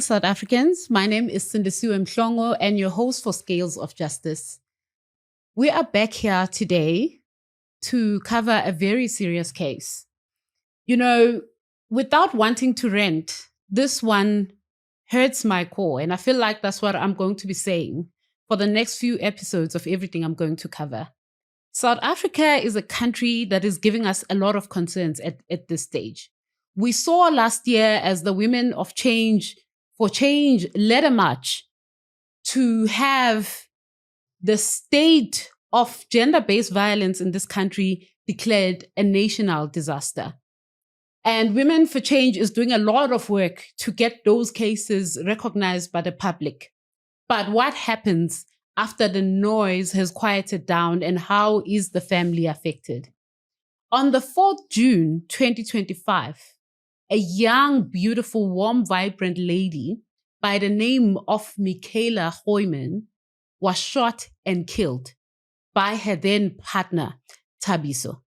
South Africans. My name is Sindisiwe Mhlongo and your host for Scales of Justice. We are back here today to cover a very serious case. You know, without wanting to rant, this one hurts my core, and I feel like that's what I'm going to be saying for the next few episodes of everything I'm going to cover. South Africa is a country that is giving us a lot of concerns at this stage. We saw last year as the Women of Change for Change led a march to have the state of gender-based violence in this country declared a national disaster. And Women for Change is doing a lot of work to get those cases recognized by the public. But what happens after the noise has quieted down, and how is the family affected? On the 4th June 2025, a young, beautiful, warm, vibrant lady by the name of Micaela Goeiman was shot and killed by her then partner, Thabiso.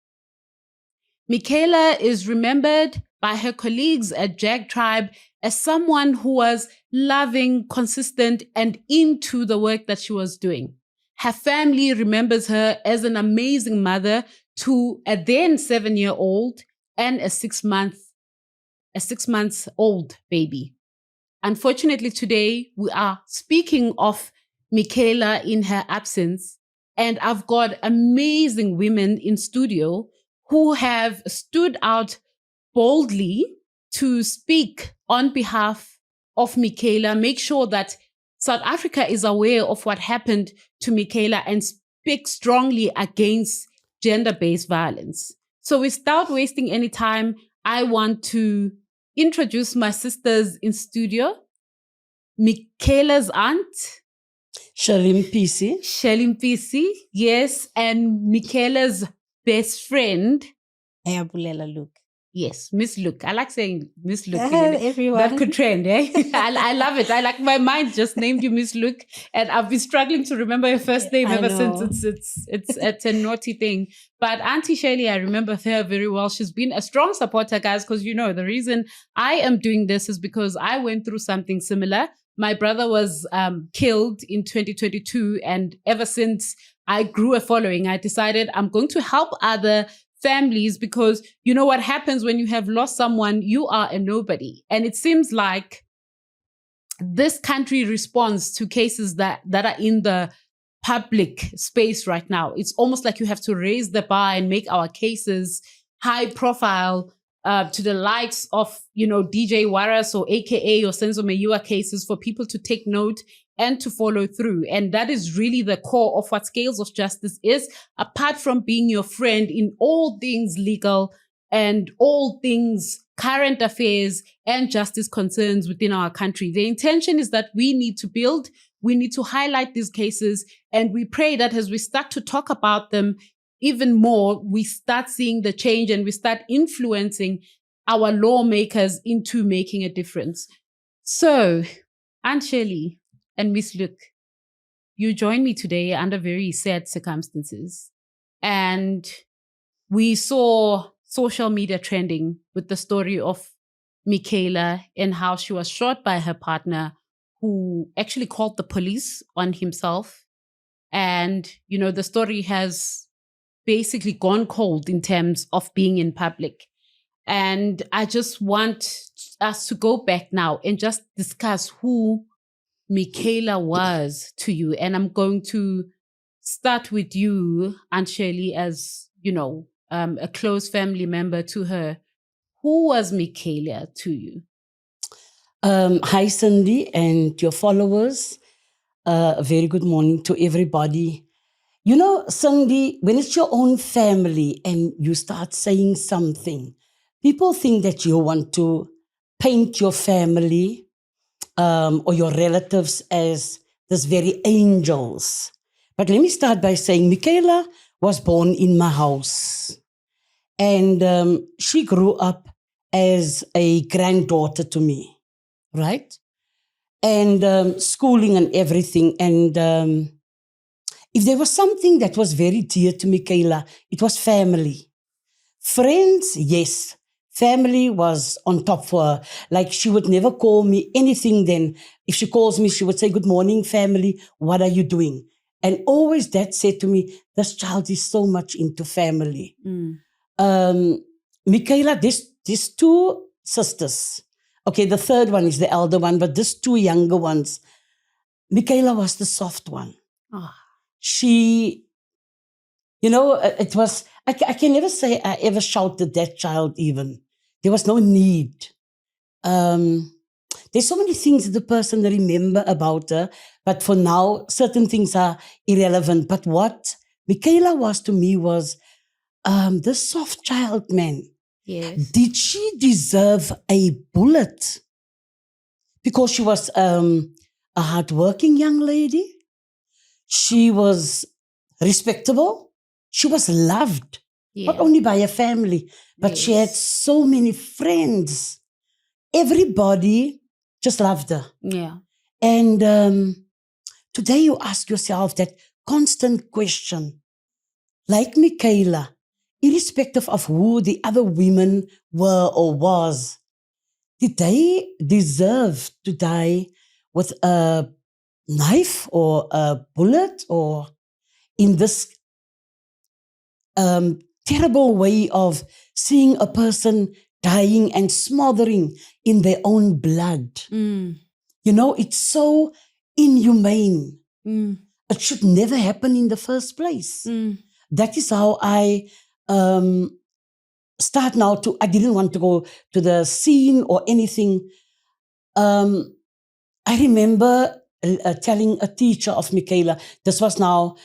Michaela is remembered by her colleagues at Jag Tribe as someone who was loving, consistent, and into the work that she was doing. Her family remembers her as an amazing mother to a then 7-year-old and a 6 months old baby. Unfortunately, today we are speaking of Michaela in her absence, and I've got amazing women in studio who have stood out boldly to speak on behalf of Michaela, make sure that South Africa is aware of what happened to Michaela and speak strongly against gender-based violence. So without wasting any time, I want to introduce my sisters in studio. Michaela's aunt, Mpisi. Mpisi, yes, and Michaela's best friend, Luke. Yes, Miss Luke. I like saying Miss Luke. Everyone. That could trend, eh? I love it. I like my mind just named you Miss Luke, and I've been struggling to remember your first name ever since. It's a naughty thing. But Auntie Shirley, I remember her very well. She's been a strong supporter, guys, because you know the reason I am doing this is because I went through something similar. My brother was killed in 2022, and ever since I grew a following, I decided I'm going to help other families, because you know what happens when you have lost someone, you are a nobody. And it seems like this country responds to cases that are in the public space right now. It's almost like you have to raise the bar and make our cases high profile to the likes of, you know, DJ Waras or AKA or Senzo Meyiwa cases for people to take note and to follow through. And that is really the core of what Scales of Justice is, apart from being your friend in all things legal and all things current affairs and justice concerns within our country. The intention is that we need to build, we need to highlight these cases, and we pray that as we start to talk about them even more, we start seeing the change and we start influencing our lawmakers into making a difference. So, Aunt Shirley and Miss Luke, you join me today under very sad circumstances. And we saw social media trending with the story of Michaela and how she was shot by her partner, who actually called the police on himself. And, you know, the story has basically gone cold in terms of being in public. And I just want us to go back now and just discuss who Michaela was to you. And I'm going to start with you, Aunt Shirley, as, you know, a close family member to her. Who was Michaela to you? Hi, Cindy, and your followers. A very good morning to everybody. You know, Cindy, when it's your own family and you start saying something, people think that you want to paint your family or your relatives as this very angels. But let me start by saying Michaela was born in my house. And she grew up as a granddaughter to me, right? And schooling and everything. And if there was something that was very dear to Michaela, it was family. Friends, yes. Family was on top for her. Like she would never call me anything then. If she calls me, she would say, good morning, family. What are you doing? And always that said to me, this child is so much into family. Michaela, these two sisters. Okay, the third one is the elder one, but these two younger ones. Michaela was the soft one. Oh. She, it was, I can never say I ever shouted that child even. There was no need. There's so many things that the person remember about her, but for now, certain things are irrelevant. But what Michaela was to me was the soft child, man. Yes. Did she deserve a bullet? Because she was a hardworking young lady. She was respectable. She was loved, not only by her family, but she had so many friends. Everybody just loved her. Yeah. And today you ask yourself that constant question. Like Michaela, irrespective of who the other women were or was, did they deserve to die with a knife or a bullet or in this terrible way of seeing a person dying and smothering in their own blood? It's so inhumane. It should never happen in the first place. That is how I start now to, I didn't want to go to the scene or anything. I remember telling a teacher of Michaela, this was now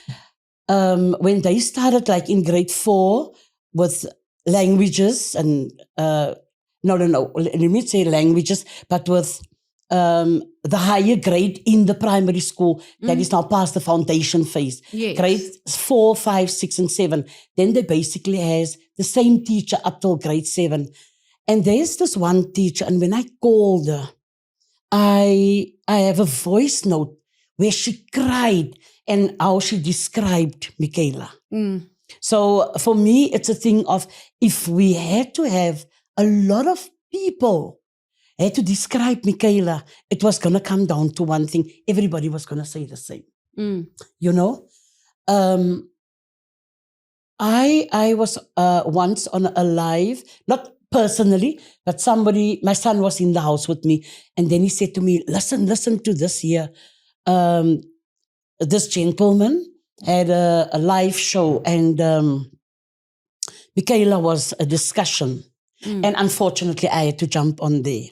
when they started like in grade 4 with languages and, no, let me say languages, but with the higher grade in the primary school that is now past the foundation phase. Yes. Grade 4, 5, 6, and 7. Then they basically has the same teacher up till grade 7. And there's this one teacher, and when I called her, I have a voice note where she cried and how she described Michaela. So for me, it's a thing of if we had to have a lot of people had to describe Michaela, it was going to come down to one thing. Everybody was going to say the same. I was once on a live, not personally, but somebody, my son was in the house with me, and then he said to me, listen to this here. This gentleman had a live show, and Michaela was a discussion. And unfortunately, I had to jump on there.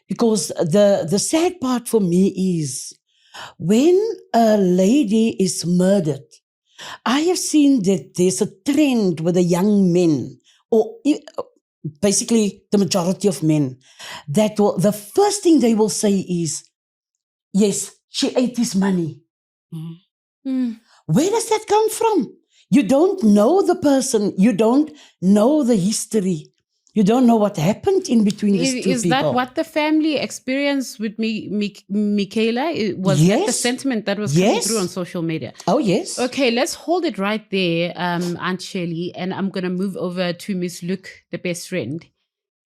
Because the sad part for me is when a lady is murdered, I have seen that there's a trend with the young men, or basically the majority of men, that the first thing they will say is, yes, she ate his money. Where does that come from? You don't know the person. You don't know the history. You don't know what happened in between these two people. Is that what the family experienced with Michaela? Was that the sentiment that was coming through on social media? Oh, yes. Okay, let's hold it right there, Aunt Shirley, and I'm going to move over to Miss Luke, the best friend.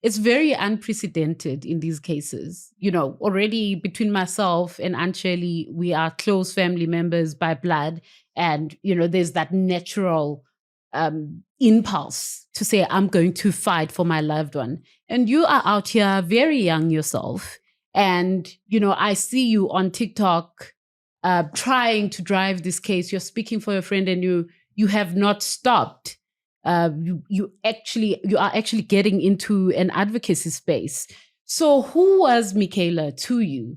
It's very unprecedented in these cases. Already between myself and Aunt Shirley, we are close family members by blood. And, there's that natural impulse to say, I'm going to fight for my loved one. And you are out here very young yourself. And, I see you on TikTok trying to drive this case. You're speaking for your friend and you have not stopped. You are actually getting into an advocacy space. So who was Michaela to you?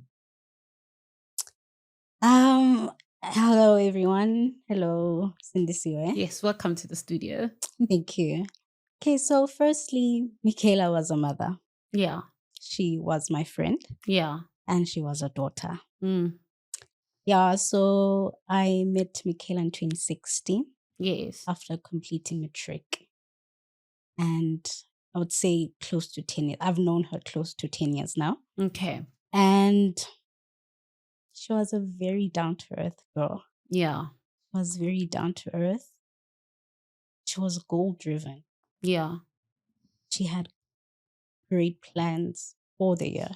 Hello, everyone. Hello, Sindisiwe. Yes, welcome to the studio. Thank you. Okay, so firstly, Michaela was a mother. Yeah. She was my friend. Yeah. And she was a daughter. Yeah, so I met Michaela in 2016. Yes. After completing matric. And I would say close to 10 years. I've known her close to 10 years now. Okay. And she was a very down-to-earth girl. Yeah. She was very down-to-earth. She was goal-driven. Yeah. She had great plans for the year,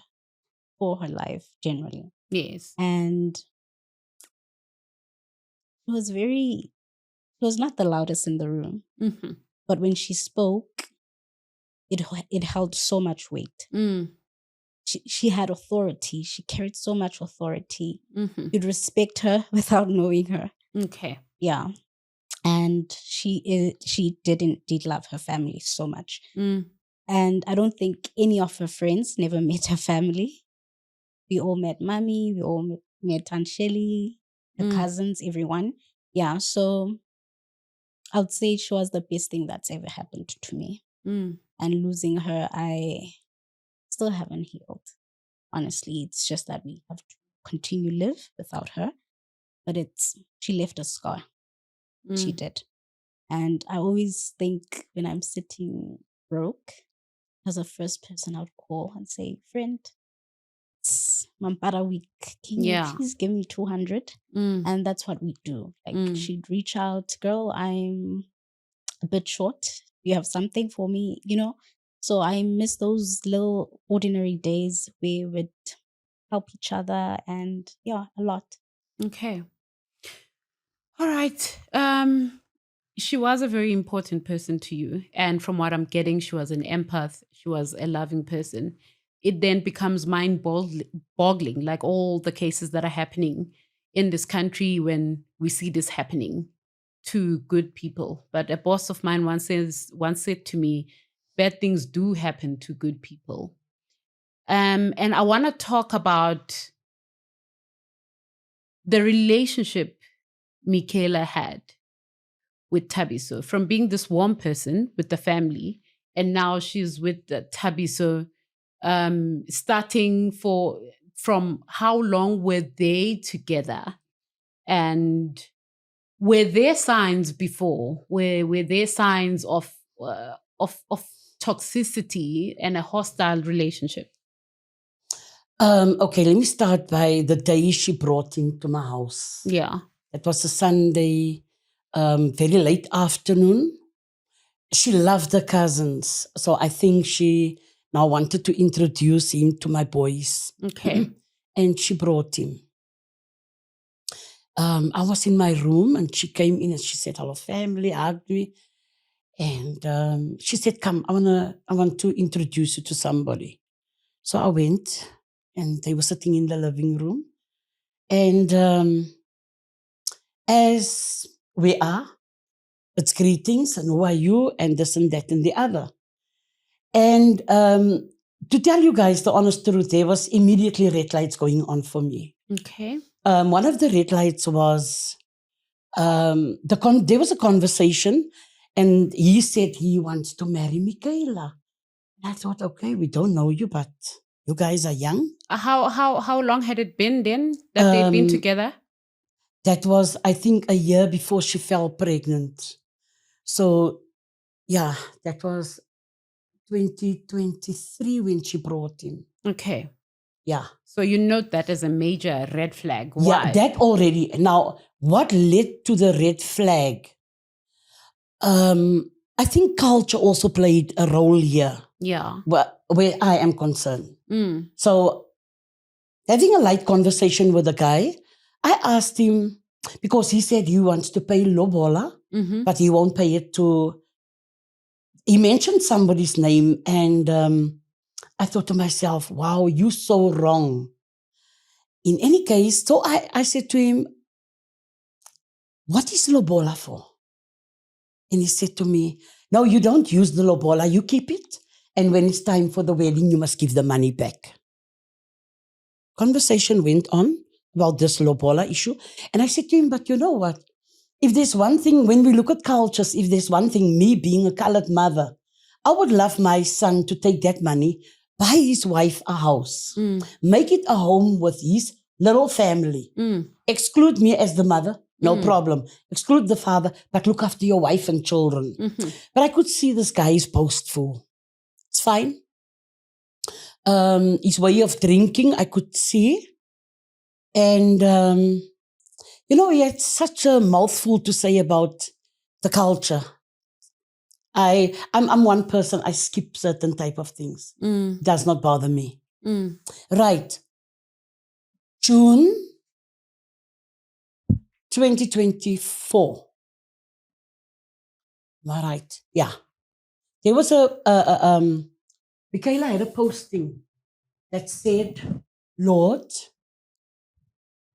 for her life generally. Yes. And she was not the loudest in the room, Mm-hmm. but when she spoke, it held so much weight. Mm. She had authority. She carried so much authority. Mm-hmm. You'd respect her without knowing her. Okay. Yeah. And she did indeed love her family so much. Mm. And I don't think any of her friends never met her family. We all met Mommy. We all met Aunt Shirley, her cousins, everyone. Yeah. So I would say she was the best thing that's ever happened to me. Mm. And losing her, I still haven't healed. Honestly, it's just that we have to continue live without her. But she left a scar. She did. And I always think when I'm sitting broke, as the first person I would call and say, friend, it's Mampara week. Can you please give me 200? And that's what we do. Like she'd reach out, girl, I'm a bit short. Do you have something for me? So I miss those little ordinary days where we'd help each other and a lot. Okay. All right. She was a very important person to you. And from what I'm getting, she was an empath. She was a loving person. It then becomes mind-boggling, like all the cases that are happening in this country when we see this happening to good people. But a boss of mine once said to me, bad things do happen to good people. And I want to talk about the relationship Michaela had with Thabiso, from being this warm person with the family, and now she's with Thabiso. Starting from how long were they together, and were there signs before? Were there signs of toxicity and a hostile relationship? Okay, let me start by the day she brought him to my house. Yeah. It was a Sunday, very late afternoon. She loved the cousins, so I think she now wanted to introduce him to my boys. Okay. And she brought him. I was in my room and she came in and she said, hello family, hugged me. And she said, come, I want to introduce you to somebody. So I went and they were sitting in the living room. And as we are, it's greetings and who are you and this and that and the other. And to tell you guys the honest truth, there was immediately red lights going on for me. Okay. One of the red lights was, there was a conversation and he said he wants to marry Michaela. And I thought, okay, we don't know you, but you guys are young. How long had it been then that they'd been together? That was, I think, a year before she fell pregnant. So, yeah, that was 2023 when she brought him. Okay. Yeah. So you note that as a major red flag. Why? Yeah, that already. Now, what led to the red flag? I think culture also played a role here. Yeah. Where I am concerned. So, having a light conversation with the guy, I asked him, because he said he wants to pay lobola, but he won't pay it to... He mentioned somebody's name, and I thought to myself, wow, you're so wrong. In any case, so I said to him, what is lobola for? And he said to me, no, you don't use the lobola, you keep it. And when it's time for the wedding, you must give the money back. Conversation went on about this lobola issue. And I said to him, but you know what? If there's one thing, when we look at cultures, if there's one thing, me being a colored mother, I would love my son to take that money, buy his wife a house, make it a home with his little family. Exclude me as the mother, no problem. Exclude the father, but look after your wife and children. But I could see this guy is boastful. It's fine. His way of drinking, I could see. And, he had such a mouthful to say about the culture. I'm one person, I skip certain type of things. Does not bother me. Right. June 2024. All right. Yeah. There was Michaela had a posting that said, Lord,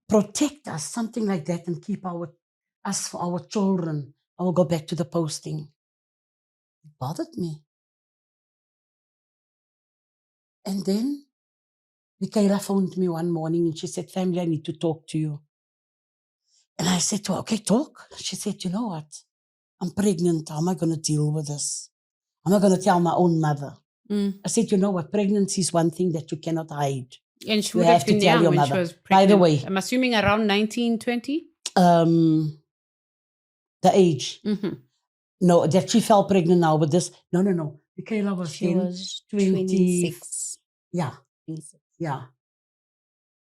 protect us, something like that, and keep us for our children. I will go back to the posting. It bothered me. And then Michaela phoned me one morning and she said, family, I need to talk to you. And I said to her, okay, talk. She said, you know what? I'm pregnant. How am I going to deal with this? I'm not going to tell my own mother. I said, you know what? Pregnancy is one thing that you cannot hide. And she You would have have to been tell young your when she mother. was pregnant. By the way, I'm assuming around 19, 20? the age. No, that she fell pregnant now with this. No. Michaela was She then was 26. Yeah. 26. Yeah.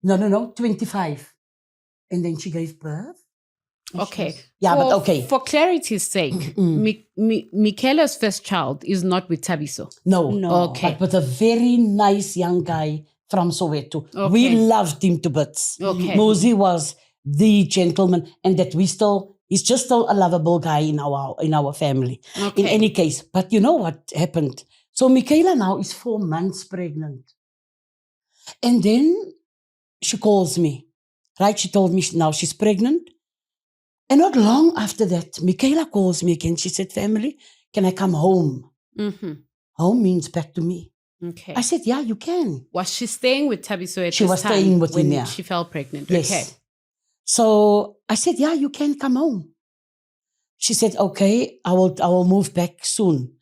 No, 25. And then she gave birth. Okay. Yeah, but okay. For clarity's sake, Michaela's first child is not with Thabiso. No. Okay. But with a very nice young guy from Soweto. Okay. We loved him to bits. Okay. Mosey was the gentleman, and that he's just still a lovable guy in our family. Okay. In any case, but you know what happened? So Michaela now is 4 months pregnant. And then she calls me, right? She told me now she's pregnant. And not long after that, Michaela calls me again. She said, family, can I come home? Home means back to me. Okay. I said, yeah, you can. Was she staying with Thabiso at She this was time staying with him, when yeah. she fell pregnant? Yes. Okay. So I said, yeah, you can come home. She said, okay, I will move back soon.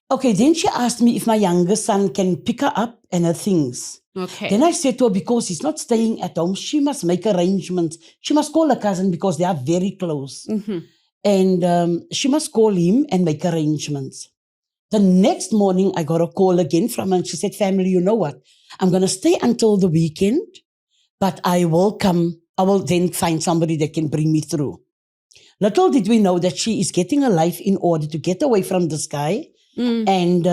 Okay, then she asked me if my youngest son can pick her up and her things. Okay. Then I said to her, because he's not staying at home, she must make arrangements. She must call her cousin because they are very close. And she must call him and make arrangements. The next morning, I got a call again from her and she said, family, you know what? I'm going to stay until the weekend, but I will come. I will then find somebody that can bring me through. Little did we know that she is getting her life in order to get away from this guy and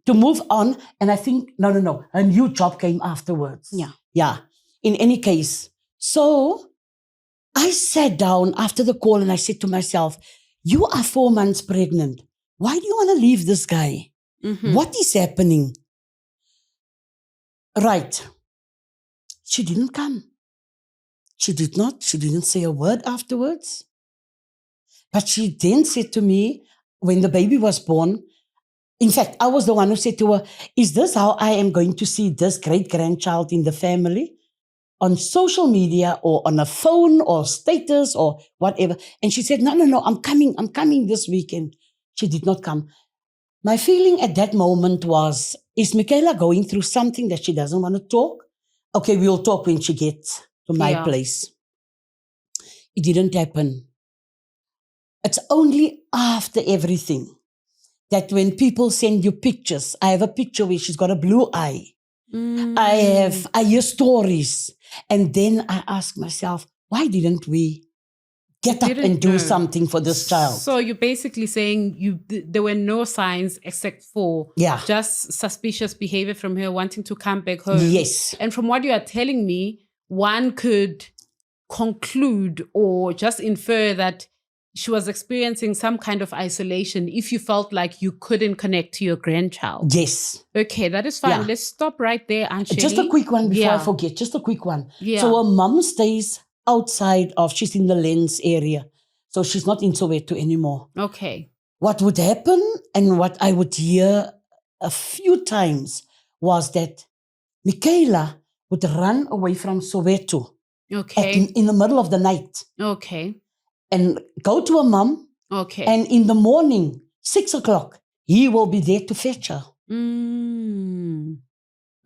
to move on. And I think, no, a new job came afterwards. Yeah. In any case, so I sat down after the call and I said to myself, you are 4 months pregnant. Why do you want to leave this guy? What is happening? Right. She didn't come. She did not. She didn't say a word afterwards. But she then said to me, when the baby was born, in fact, I was the one who said to her, is this how I am going to see this great-grandchild in the family? On social media or on a phone or status or whatever. And she said, no, I'm coming this weekend. She did not come. My feeling at that moment was, is Micaela going through something that she doesn't want to talk? Okay, we'll talk when she gets to my place. It didn't happen. It's only after everything that when people send you pictures, I have a picture where she's got a blue eye. I hear stories. And then I ask myself, why didn't we get up and do something for this child? So you're basically saying there were no signs except for just suspicious behavior from her wanting to come back home. Yes. And from what you are telling me, one could conclude or just infer that she was experiencing some kind of isolation if you felt like you couldn't connect to your grandchild. Yes. Okay, that is fine. Let's stop right there, Aunt Shirley. Just a quick one before I forget. Just a quick one. So her mom stays outside she's in the Lens area. So she's not in Soweto anymore. Okay. What would happen and what I would hear a few times was that Michaela would run away from Soweto. Okay. In the middle of the night. Okay. And go to her mom. Okay. And in the morning, 6 o'clock, he will be there to fetch her.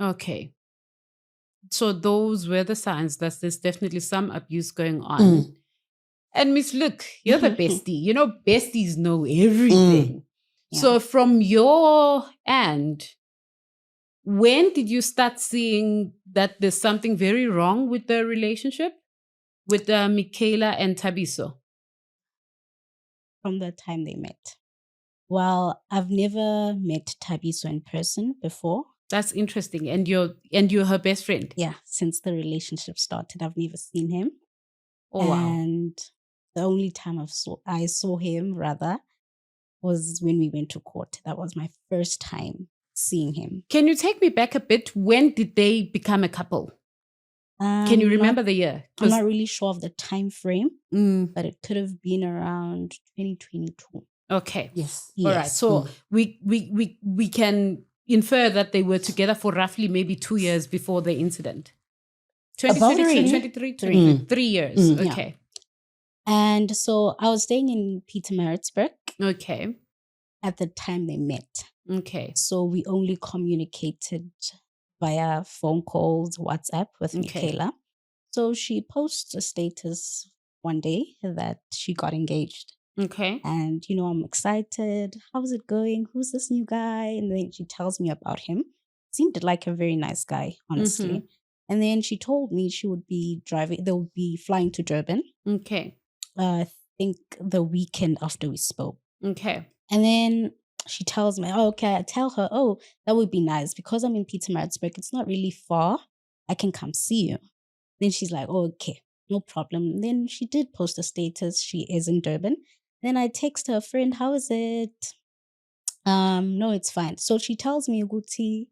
Okay. So those were the signs that there's definitely some abuse going on. And Miss Luke, you're the bestie. You know, besties know everything. So from your end, when did you start seeing that there's something very wrong with the relationship with Michaela and Thabiso? from the time they met. Well, I've never met Thabiso in person before. That's interesting. And you're her best friend? Yeah, since the relationship started, I've never seen him. Oh, wow. And the only time I saw him rather was when we went to court. That was my first time seeing him. Can you take me back a bit? When did they become a couple? Can you remember the year? I'm not really sure of the time frame, but it could have been around 2022. Okay. Yes. All right. So we can infer that they were together for roughly maybe 2 years before the incident. 23, 3 years. Okay. And so I was staying in Pietermaritzburg. Okay. At the time they met. Okay. So we only communicated via phone calls, WhatsApp with Michaela. So she posts a status one day that she got engaged. Okay. And, I'm excited. How's it going? Who's this new guy? And then she tells me about him. Seemed like a very nice guy, honestly. Mm-hmm. And then she told me she would be they would be flying to Durban. Okay. I think the weekend after we spoke. Okay. And then she tells me, I tell her, that would be nice because I'm in Pietermaritzburg. It's not really far. I can come see you. Then she's like, okay, no problem. Then she did post a status. She is in Durban. Then I text her friend, how is it? No, it's fine. So she tells me, Guti,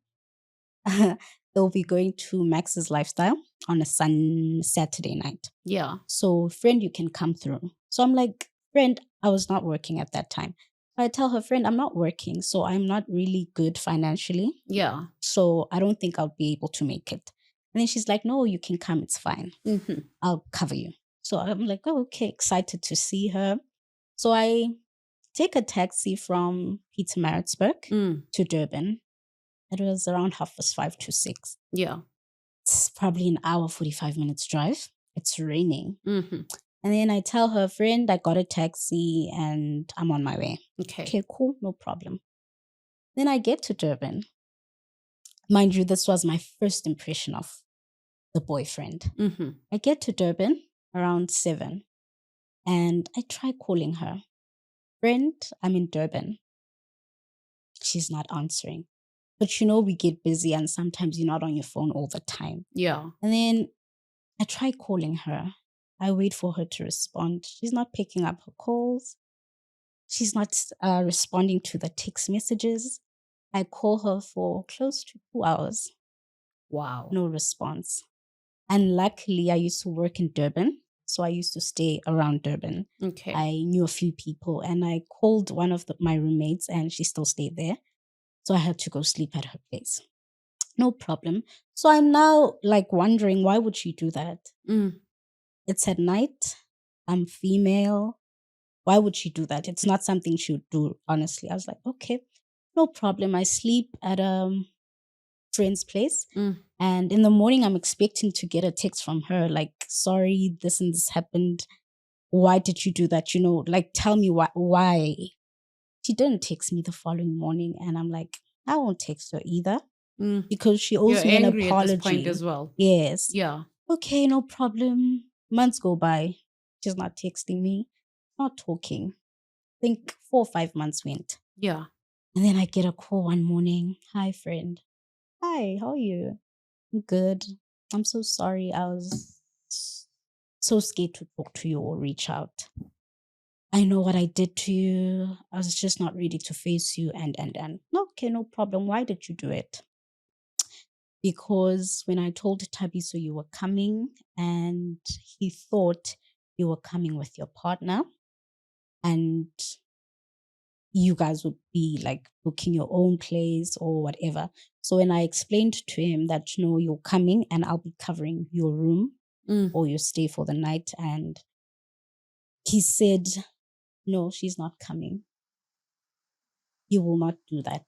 they'll be going to Max's Lifestyle on a Saturday night. Yeah. So friend, you can come through. So I'm like, friend, I was not working at that time. I tell her, friend, I'm not working, so I'm not really good financially. Yeah. So I don't think I'll be able to make it. And then she's like, no, you can come. It's fine. Mm-hmm. I'll cover you. So I'm like, okay, excited to see her. So I take a taxi from Pietermaritzburg to Durban. It was around 5:30 to 6. Yeah. It's probably an hour, 45 minutes drive. It's raining. Mm-hmm. And then I tell her, friend, I got a taxi and I'm on my way. Okay, cool, no problem. Then I get to Durban. Mind you, this was my first impression of the boyfriend. Mm-hmm. I get to Durban around 7 and I try calling her. Friend, I'm in Durban. She's not answering. But we get busy and sometimes you're not on your phone all the time. Yeah. And then I try calling her. I wait for her to respond. She's not picking up her calls. She's not responding to the text messages. I call her for close to 2 hours. Wow. No response. And luckily, I used to work in Durban. So I used to stay around Durban. Okay. I knew a few people and I called one of my roommates and she still stayed there. So I had to go sleep at her place. No problem. So I'm now wondering, why would she do that? It's at night. I'm female. Why would she do that? It's not something she would do, honestly. I was like, okay, no problem. I sleep at a friend's place. And in the morning, I'm expecting to get a text from her like, sorry, this and this happened. Why did you do that? Tell me why. She didn't text me the following morning. And I'm like, I won't text her either. Because she owes me an apology. At this point as well. Yes. Yeah. Okay, no problem. Months go by. She's not texting me, not talking. I think 4 or 5 months went. Yeah. And then I get a call one morning. Hi, friend. Hi, how are you? I'm good. I'm so sorry. I was so scared to talk to you or reach out. I know what I did to you. I was just not ready to face you and. Okay, no problem. Why did you do it? Because when I told Thabiso you were coming and he thought you were coming with your partner and you guys would be booking your own place or whatever. So when I explained to him that, you're coming and I'll be covering your room or your stay for the night, and he said, no, she's not coming. You will not do that.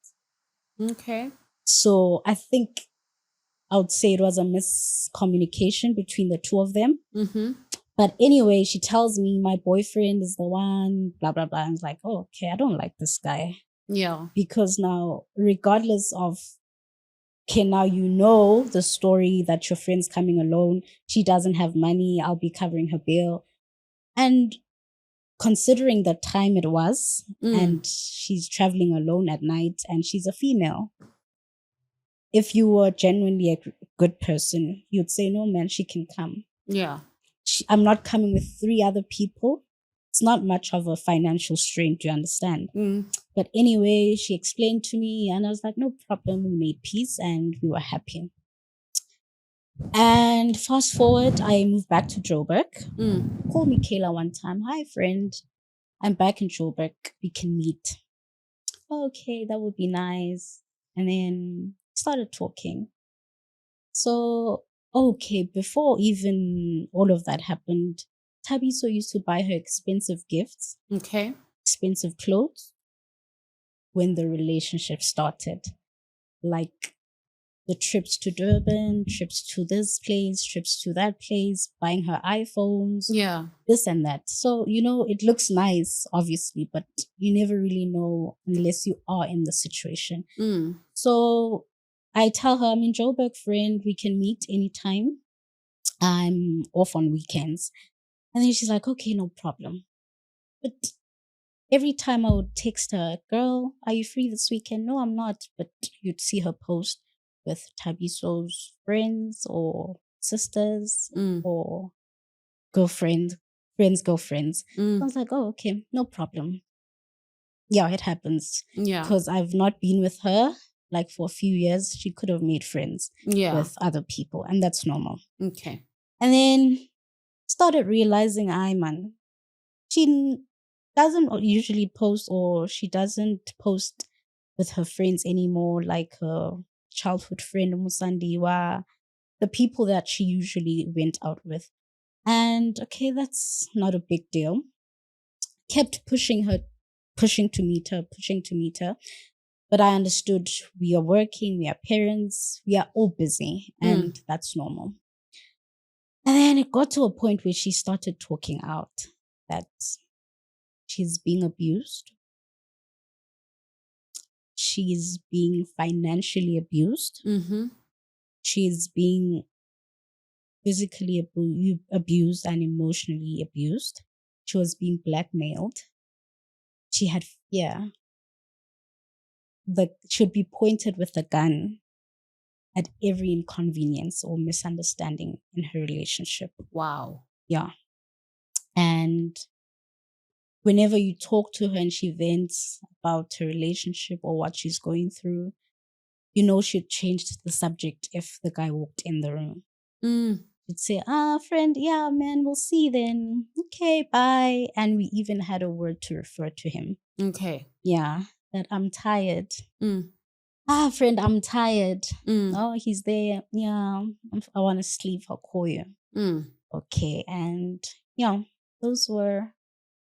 Okay. So I think I would say it was a miscommunication between the two of them. Mm-hmm. But anyway, she tells me my boyfriend is the one, blah, blah, blah. I was like, oh, okay, I don't like this guy. Yeah. Because now, regardless of, okay, now the story that your friend's coming alone. She doesn't have money. I'll be covering her bill. And considering the time it was, and she's traveling alone at night, and she's a female. If you were genuinely a good person, you'd say, no, man, she can come. Yeah. I'm not coming with 3 other people. It's not much of a financial strain, do you understand? But anyway, she explained to me, and I was like, no problem. We made peace and we were happy. And fast forward, I moved back to Joburg. Called Michaela one time. Hi, friend. I'm back in Joburg. We can meet. Okay, that would be nice. And then started talking. So, okay, before even all of that happened, Thabiso used to buy her expensive gifts. Okay. Expensive clothes when the relationship started. Like the trips to Durban, trips to this place, trips to that place, buying her iPhones. Yeah. This and that. So, it looks nice, obviously, but you never really know unless you are in the situation. So I tell her, I'm in Joburg, friend. We can meet anytime. I'm off on weekends. And then she's like, okay, no problem. But every time I would text her, girl, are you free this weekend? No, I'm not. But you'd see her post with Thabiso's friends or sisters or girlfriends. I was like, oh, okay, no problem. Yeah, it happens. Yeah. Because I've not been with her like for a few years. She could have made friends with other people, and that's normal. Okay. And then started realizing, man, she doesn't usually post, or she doesn't post with her friends anymore, like her childhood friend Musandiwa, the people that she usually went out with. And okay, that's not a big deal. Kept pushing to meet her. But I understood we are working, we are parents, we are all busy, and that's normal. And then it got to a point where she started talking out that she's being abused. She's being financially abused. She's being physically abused and emotionally abused. She was being blackmailed. She had fear that should be pointed with a gun at every inconvenience or misunderstanding in her relationship. Wow. Yeah. And whenever you talk to her and she vents about her relationship or what she's going through, she'd change the subject if the guy walked in the room. She'd say, friend, yeah, man, we'll see then. Okay, bye. And we even had a word to refer to him. Okay. Yeah, that I'm tired. Friend, I'm tired. Oh, he's there. Yeah, I want to sleep. I'll call you. Okay, and yeah, those were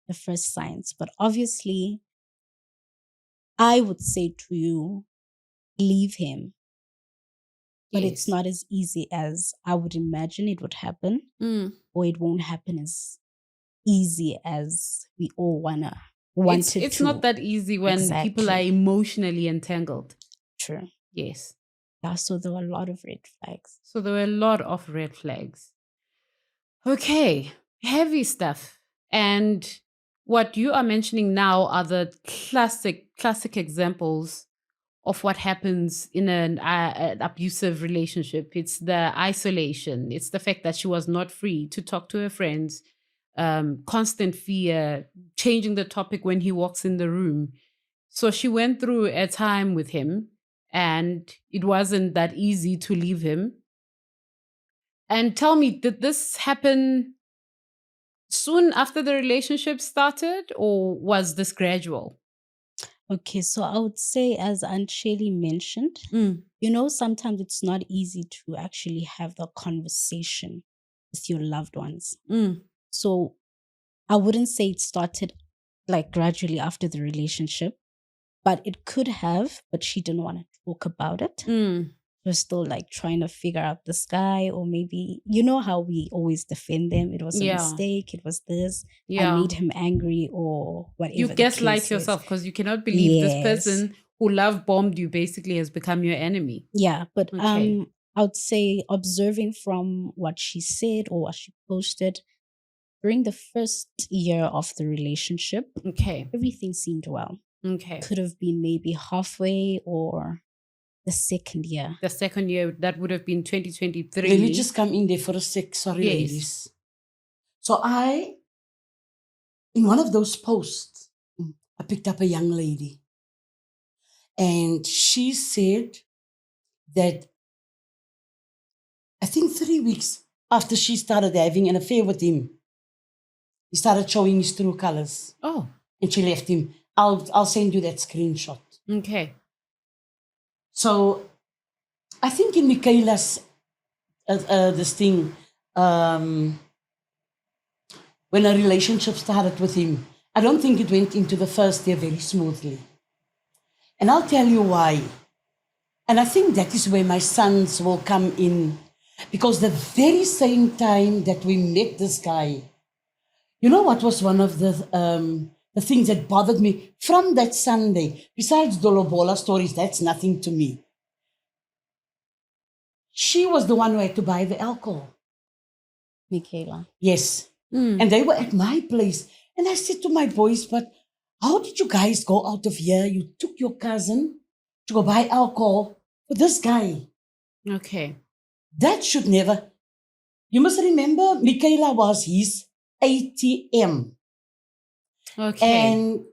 the first signs. But obviously, I would say to you, leave him. But it's not as easy as I would imagine it would happen, or it won't happen as easy as we all wanted it's not that easy when people are emotionally entangled. True. Yes. Yeah, so there were a lot of red flags. Okay, heavy stuff. And what you are mentioning now are the classic examples of what happens in an abusive relationship. It's the isolation. It's the fact that she was not free to talk to her friends, constant fear, changing the topic when he walks in the room. So she went through a time with him, and it wasn't that easy to leave him. And tell me, did this happen soon after the relationship started, or was this gradual? Okay, so I would say, as Aunt Shirley mentioned, sometimes it's not easy to actually have the conversation with your loved ones. So I wouldn't say it started like gradually after the relationship, but it could have, but she didn't want to talk about it. She was still like trying to figure out this guy, or maybe, how we always defend them. It was a mistake. It was this. I made him angry or whatever. You gaslight yourself because you cannot believe this person who love bombed you basically has become your enemy. Yeah, but I would say, observing from what she said or what she posted, during the first year of the relationship, Okay. everything seemed well. Okay. Could have been maybe halfway or the second year. The second year, that would have been 2023. Let me just come in there for a sec. Sorry, Yes. ladies. So in one of those posts, I picked up a young lady. And she said that I think 3 weeks after she started having an affair with him, he started showing his true colors. Oh, And she left him. I'll send you that screenshot. okay. So I think in Michaela's this thing, when a relationship started with him, I don't think it went into the first year very smoothly. And I'll tell you why. And I think that is where my sons will come in. Because the very same time that we met this guy, you know what was one of the things that bothered me from that Sunday, besides Dolobola stories, that's nothing to me. She was the one who had to buy the alcohol. Michaela. Yes. And they were at my place. And I said to my boys, but how did you guys go out of here? You took your cousin to go buy alcohol for this guy. Okay. That should never. You must remember, Michaela was his ATM. Okay. And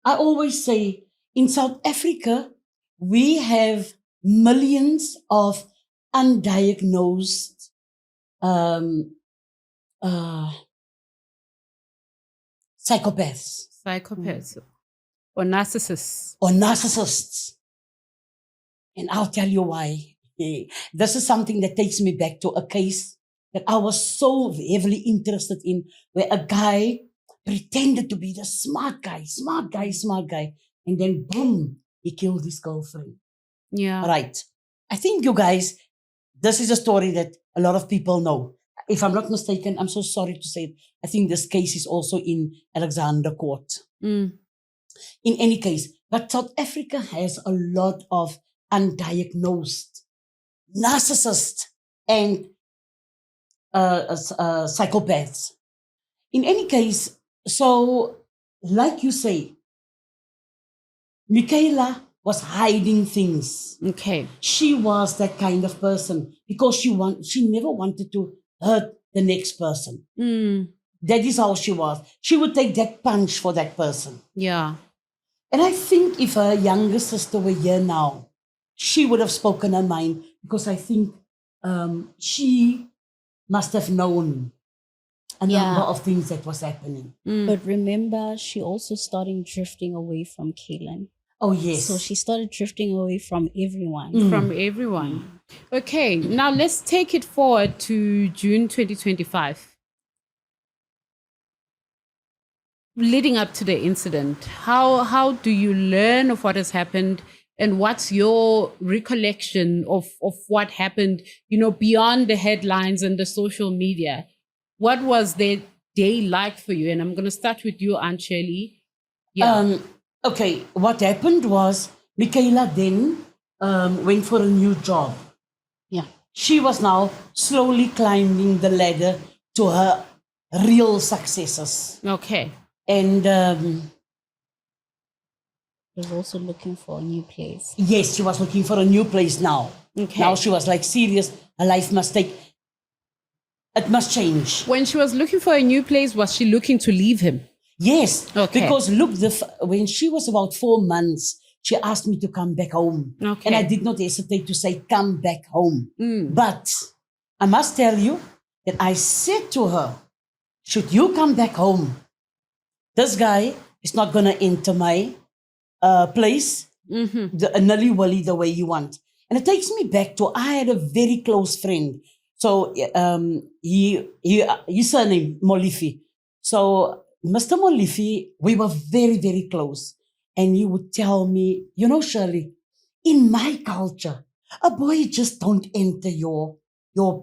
I always say, in South Africa, we have millions of undiagnosed psychopaths Psychopaths or narcissists. or narcissists. And I'll tell you why. This is something that takes me back to a case that I was so heavily interested in, where a guy pretended to be the smart guy. And then boom, he killed his girlfriend. Yeah. Right. I think you guys, this is a story that a lot of people know. If I'm not mistaken, I'm so sorry to say it, I think this case is also in Alexander Court. In any case, but South Africa has a lot of undiagnosed narcissists and psychopaths. In any case, so like you say, Michaela was hiding things. Okay. She was that kind of person because she never wanted to hurt the next person. That is how she was. She would take that punch for that person. Yeah. And I think if her younger sister were here now, she would have spoken her mind, because I think she must have known a number of things that was happening. But remember, she also started drifting away from Kaylin. Oh, yes. So she started drifting away from everyone. From everyone. Okay, now let's take it forward to June 2025. Leading up to the incident, how do you learn of what has happened, and what's your recollection of what happened, beyond the headlines and the social media? What was their day like for you? And I'm going to start with you, Aunt Shirley. Yeah. Okay, what happened was Michaela then went for a new job. Yeah. She was now slowly climbing the ladder to her real successes. Okay. And She was also looking for a new place. yes, she was looking for a new place now. Okay. Now she was like serious. Her life it must change. When she was looking for a new place, was she looking to leave him? Yes, Okay. because look, when she was about 4 months, she asked me to come back home. Okay. And I did not hesitate to say, come back home. But I must tell you that I said to her, should you come back home, this guy is not going to enter my place, the nully-wully the way you want. And it takes me back to, I had a very close friend. So his surname, Molifi. So Mr. Molifi, we were very, very close. And he would tell me, Shirley, in my culture, a boy just don't enter your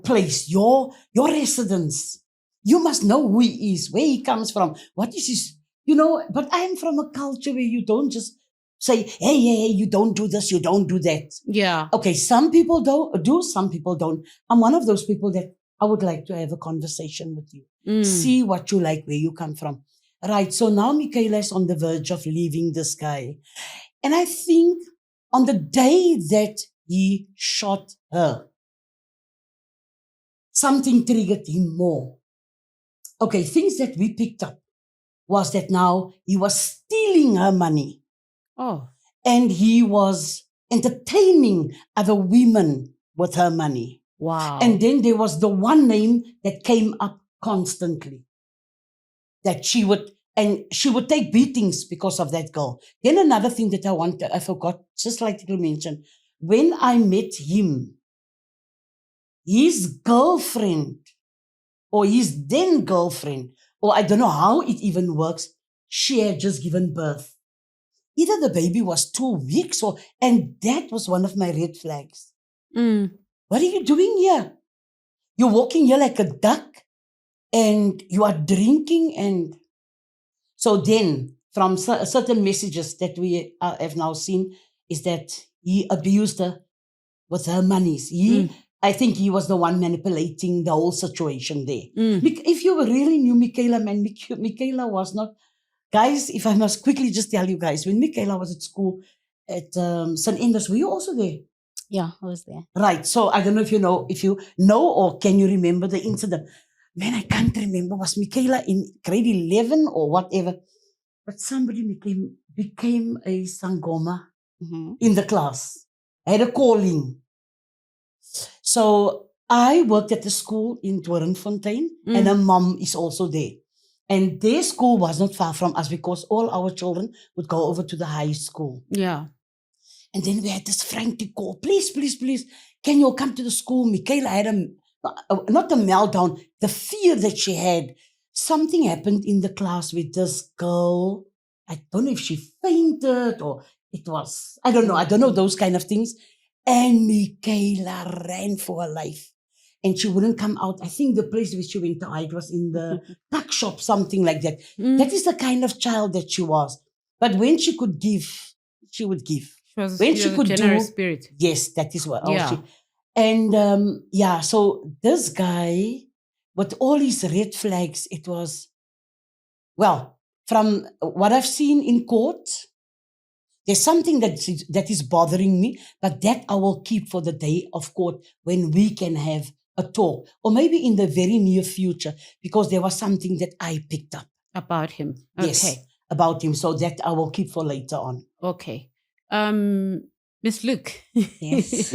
place, your residence. You must know who he is, where he comes from, what is his, but I'm from a culture where you don't just say, hey, you don't do this, you don't do that. Yeah. Okay, some people do, some people don't. I'm one of those people that I would like to have a conversation with you. Mm. See what you like, where you come from. Right. So now Micaela is on the verge of leaving this guy. And I think on the day that he shot her, something triggered him more. Okay, things that we picked up was that now he was stealing her money. Oh. And he was entertaining other women with her money. Wow. And then there was the one name that came up constantly. That she would take beatings because of that girl. Then another thing that I forgot, just like to mention, when I met him, his girlfriend, or his then girlfriend, or I don't know how it even works, she had just given birth. Either the baby was 2 weeks and that was one of my red flags. Mm. What are you doing here? You're walking here like a duck and you are drinking. And so then from certain messages that we have now seen is that he abused her with her monies. I think he was the one manipulating the whole situation there. If you really knew Michaela, man, Michaela was not. Guys, if I must quickly just tell you guys, when Michaela was at school at St. Andrews, were you also there? Yeah, I was there. Right. So I don't know if you know or can you remember the incident? Man, I can't remember. Was Michaela in grade 11 or whatever? But somebody became a sangoma in the class. I had a calling. So I worked at the school in Doornfontein and her mom is also there. And their school was not far from us because all our children would go over to the high school. Yeah. And then we had this frantic call, please, please, please, can you all come to the school? Michaela had not a meltdown, the fear that she had. Something happened in the class with this girl. I don't know if she fainted or it was, I don't know those kind of things. And Michaela ran for her life. And she wouldn't come out. I think the place where she went to hide was in the tuck shop, something like that. That is the kind of child that she was. But when she could give, she would give. When she could generous spirit. Yes, that is what. Yeah. And so this guy, with all his red flags, it was, well, from what I've seen in court, there's something that is bothering me, but that I will keep for the day of court when we can have a talk, or maybe in the very near future, because there was something that I picked up. About him. Okay. Yes, about him. So that I will keep for later on. Okay. Miss Luke. Yes.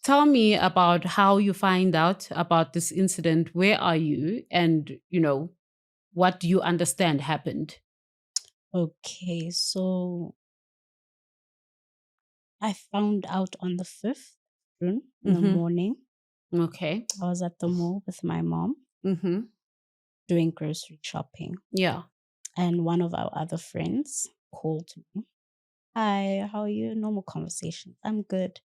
Tell me about how you find out about this incident. Where are you? And, what do you understand happened? Okay, so I found out on the 5th June in the morning. Okay. I was at the mall with my mom doing grocery shopping. Yeah. And one of our other friends called me. Hi, how are you? Normal conversation. I'm good.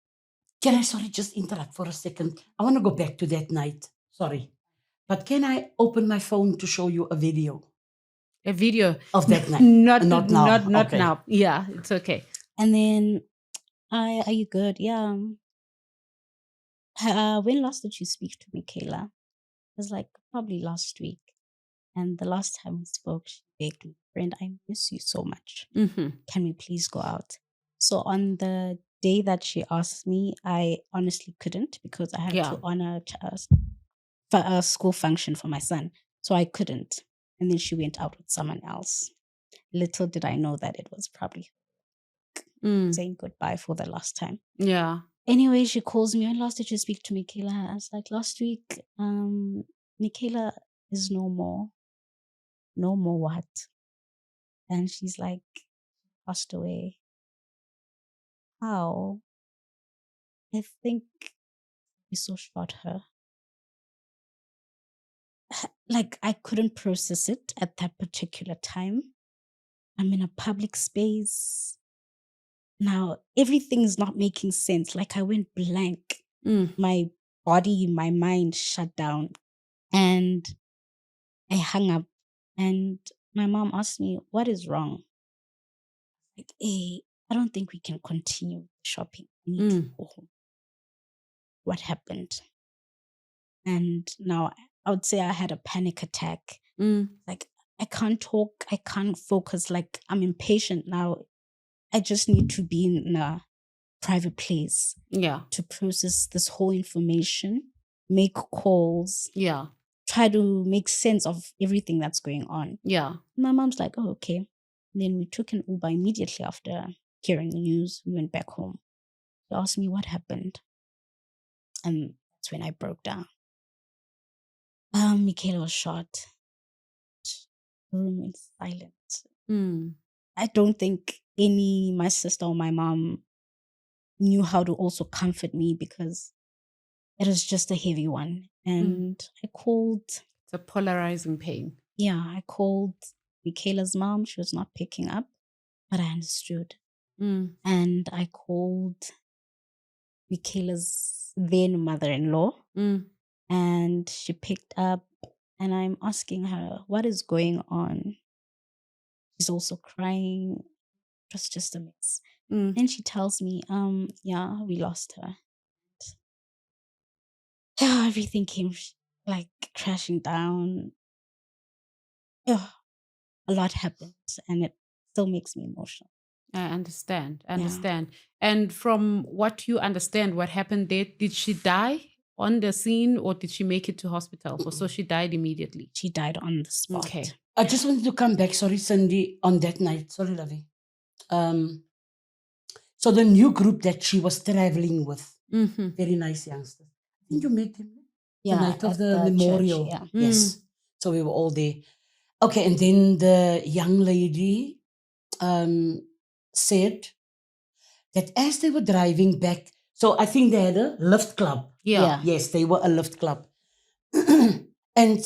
Can I, just interrupt for a second? I want to go back to that night. Sorry. But can I open my phone to show you a video? A video of that night? Not now. Not Okay. now. Yeah, it's okay. And then, are you good? Yeah. When last did you speak to Michaela? It was like probably last week. And the last time we spoke, she begged me, friend, I miss you so much. Can we please go out? So on the day that she asked me, I honestly couldn't because I had to honor a school function for my son. So I couldn't. And then she went out with someone else. Little did I know that it was probably saying goodbye for the last time. Yeah. Anyway, she calls me. When last did you speak to Michaela? I was like, last week, Michaela is no more. No more what? And she's like, passed away. How? I think we so shot her. Like, I couldn't process it at that particular time. I'm in a public space. Now, everything's not making sense. Like, I went blank. My body, my mind shut down. And I hung up. And my mom asked me, what is wrong? Like, hey, I don't think we can continue shopping. We need to go home. What happened? And now I would say I had a panic attack. Like, I can't talk, I can't focus. Like, I'm impatient now. I just need to be in a private place to process this whole information, make calls, try to make sense of everything that's going on. My mom's like, oh, okay. And then we took an Uber immediately after hearing the news. We went back home. She asked me what happened. And that's when I broke down. Michaela was shot. The room went silent. I don't think my sister or my mom knew how to also comfort me because it was just a heavy one. And I called. It's a polarizing pain. Yeah, I called Michaela's mom. She was not picking up, but I understood. And I called Michaela's then mother-in-law, and she picked up, and I'm asking her, what is going on? She's also crying. It was just a mess. And she tells me, yeah, we lost her. Yeah, everything came like crashing down. A lot happened, and it still makes me emotional. I understand. And from what you understand, what happened there, did she die on the scene or did she make it to hospital? So she died immediately. She died on the spot. Okay. I just wanted to come back, sorry, Cindy, on that night. Sorry, Lovey. So the new group that she was traveling with, very nice youngsters. I think you met them the night of the memorial. Church, Yes. So we were all there. Okay, and then the young lady said that as they were driving back, so I think they had a lift club. Yeah. Yes, they were a lift club. And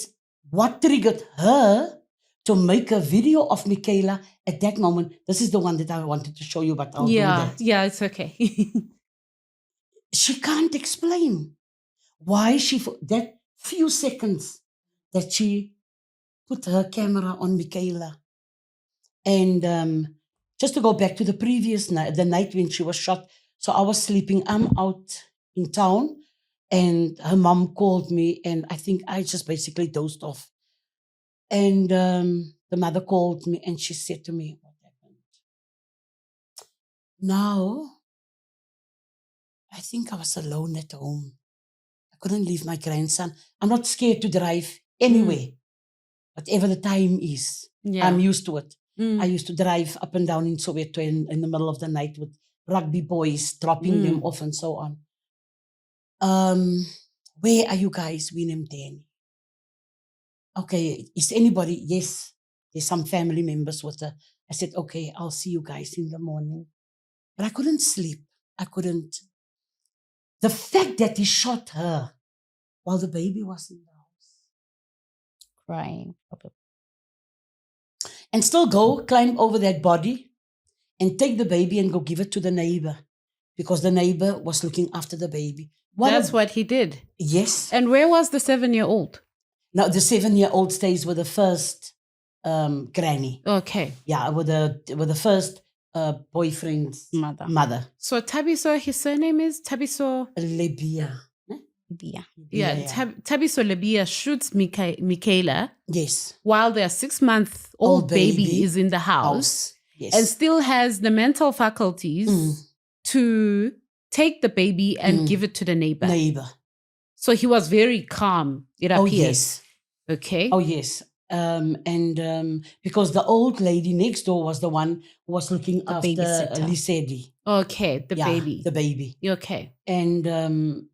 what triggered her to make a video of Michaela at that moment, this is the one that I wanted to show you, but I'll do that. Yeah, it's okay. She can't explain why that few seconds that she put her camera on Michaela. And just to go back to the previous night, the night when she was shot, so I was sleeping, I'm out in town, and her mom called me, and I think I just basically dozed off. And the mother called me, and she said to me, what happened? Now, I think I was alone at home. I couldn't leave my grandson. I'm not scared to drive anywhere, whatever the time is. I'm used to it. I used to drive up and down in Soweto in the middle of the night with rugby boys, dropping them off and so on. Where are you guys, Willem Danny? Okay, is anybody? Yes, there's some family members with her. I said, okay, I'll see you guys in the morning. But I couldn't sleep. I couldn't. The fact that he shot her while the baby was in the house. Crying, probably. And still climb over that body and take the baby and go give it to the neighbor because the neighbor was looking after the baby. That's what he did? Yes. And where was the 7-year-old? Now, the 7-year-old stays with the first granny. Okay. Yeah, with the first boyfriend's mother. So Thabiso, his surname is Thabiso Lethabo. Yeah. Thabiso Lethabo shoots Michaela. Yes. While their 6-month-old baby is in the house. Yes. And still has the mental faculties to take the baby and give it to the neighbor. So he was very calm, it appears. Oh, yes. Okay. Oh, yes. Because the old lady next door was the one who was looking after Lisedi. Okay, the baby. The baby. Okay. And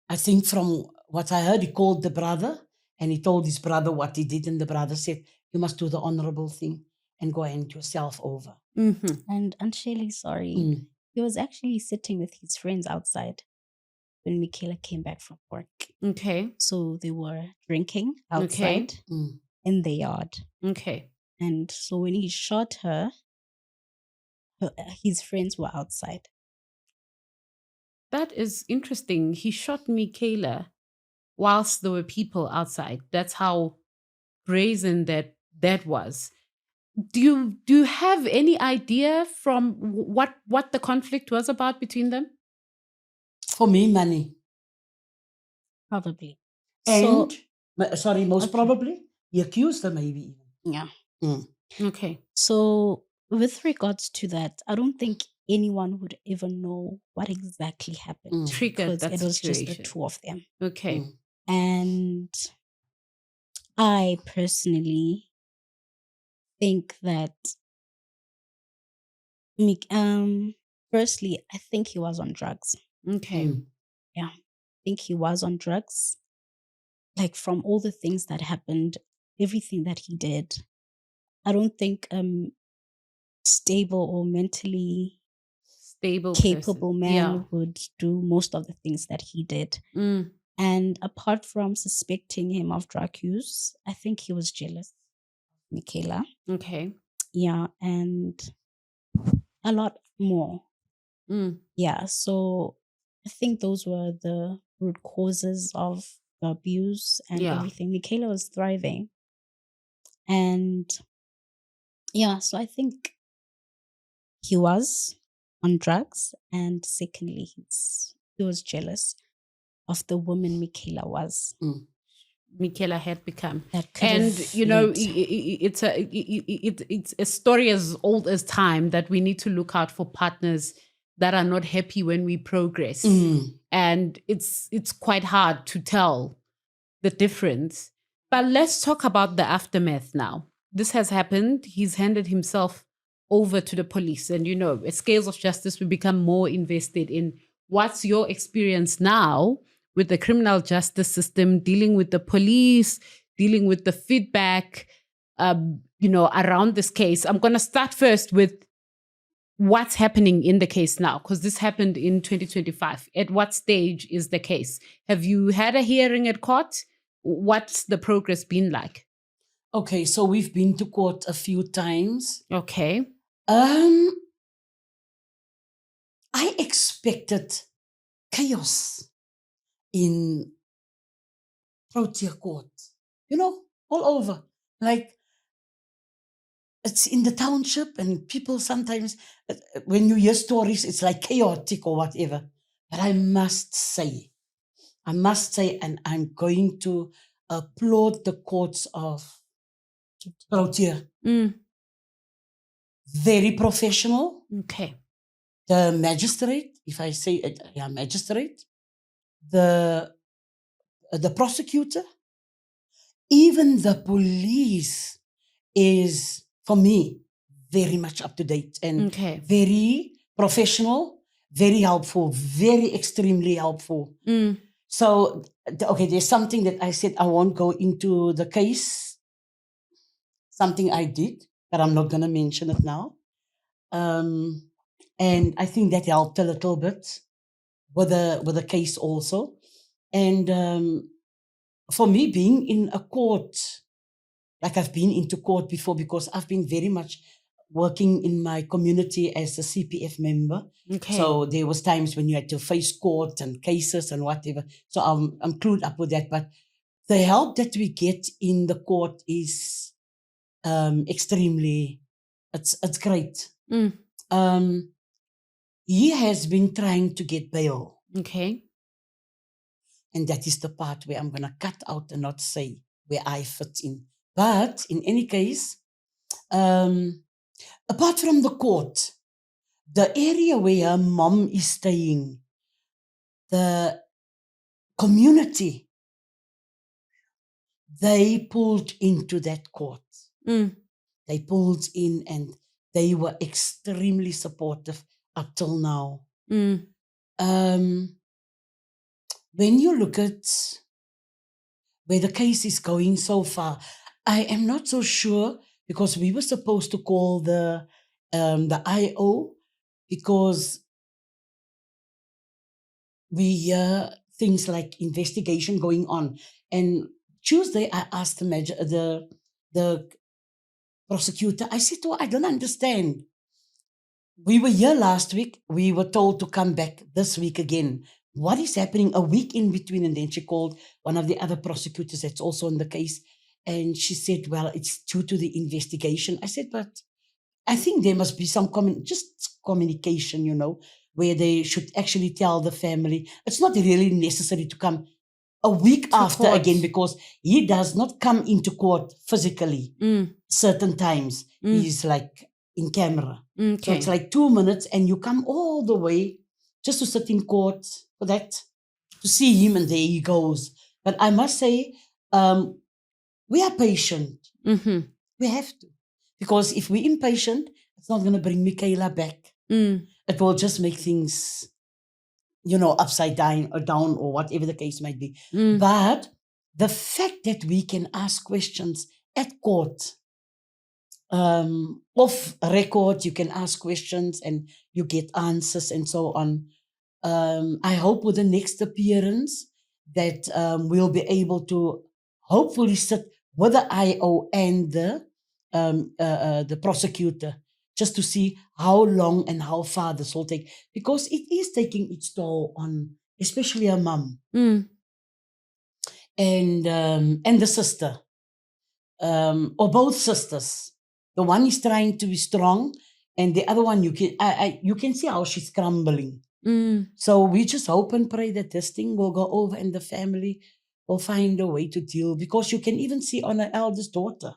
I think from what I heard, he called the brother and he told his brother what he did. And the brother said, you must do the honorable thing and go hand yourself over. And Aunt Shirley, sorry, he was actually sitting with his friends outside when Michaela came back from work. Okay. So they were drinking outside in the yard. Okay. And so when he shot her, his friends were outside. That is interesting. He shot Michaela whilst there were people outside. That's how brazen that was. Do you have any idea from what the conflict was about between them? For me, money. Probably. So, And, most okay. probably, he accused her maybe even. Yeah. Mm. Okay. So, with regards to that, I don't think anyone would ever know what exactly happened Triggered because that it was just the situation. two of them. Okay. Mm. And I personally think that, firstly, I think he was on drugs. Okay. Mm. Yeah. I think he was on drugs. Like, from all the things that happened, everything that he did, I don't think stable or mentally Stable capable person. man Yeah. would do most of the things that he did. Mm. And apart from suspecting him of drug use, I think he was jealous of Michaela. Okay. Yeah, and a lot more. Mm. Yeah, so I think those were the root causes of the abuse and Yeah. everything. Michaela was thriving. And yeah, so I think he was on drugs. And secondly, he was jealous of the woman Michaela was. Mm. Michaela had become. That could And have you know, led- it's a story as old as time that we need to look out for partners that are not happy when we progress. Mm. And it's quite hard to tell the difference. But let's talk about the aftermath now. This has happened. He's handed himself over to the police. And, you know, at Scales of Justice, we become more invested in what's your experience now with the criminal justice system, dealing with the police, dealing with the feedback, you know, around this case. I'm going to start first with what's happening in the case now, because this happened in 2025. At what stage is the case? Have you had a hearing at court? What's the progress been like? Okay, so we've been to court a few times. Okay. I expected chaos in Protea Court, you know, all over. Like, it's in the township, and people sometimes, when you hear stories, it's like chaotic or whatever. But I must say, and I'm going to applaud the courts of Protea. Mm. Very professional. Okay. The magistrate, if I say it, yeah, magistrate, the prosecutor, even the police is, for me, very much up to date and Okay. very professional, very helpful, very extremely helpful. Mm. So, okay, there's something that I said I won't go into the case, something I did, but I'm not going to mention it now. And I think that helped a little bit with the case also. And for me, being in a court, like I've been into court before, because I've been very much working in my community as a CPF member. Okay. So there was times when you had to face court and cases and whatever. So I'm clued up with that. But the help that we get in the court is extremely, it's great. Mm. He has been trying to get bail. Okay. And that is the part where I'm going to cut out and not say where I fit in. But in any case, apart from the court, the area where her mom is staying, the community, they pulled into that court. Mm. They pulled in and they were extremely supportive up till now. Mm. When you look at where the case is going so far, I am not so sure, because we were supposed to call the IO, because we hear things like investigation going on. And Tuesday, I asked the prosecutor, I said, I don't understand. We were here last week. We were told to come back this week again. What is happening a week in between? And then she called one of the other prosecutors that's also in the case. And she said, well, it's due to the investigation. I said, but I think there must be some just communication, where they should actually tell the family. It's not really necessary to come a week after court. again, because he does not come into court physically. Certain times he's like in camera. Okay. So it's like 2 minutes and you come all the way just to sit in court for that, to see him, and there he goes. But I must say, we are patient. We have to. Because if we're impatient, it's not going to bring Michaela back. It will just make things, upside down or whatever the case might be. But the fact that we can ask questions at court, off record, you can ask questions and you get answers and so on. I hope with the next appearance that we'll be able to hopefully sit with the IO and the prosecutor, just to see how long and how far this will take, because it is taking its toll on especially her mum and the sister, or both sisters. The one is trying to be strong, and the other one you can see how she's crumbling. So we just hope and pray that this thing will go over and the family will find a way to deal, because you can even see on her eldest daughter.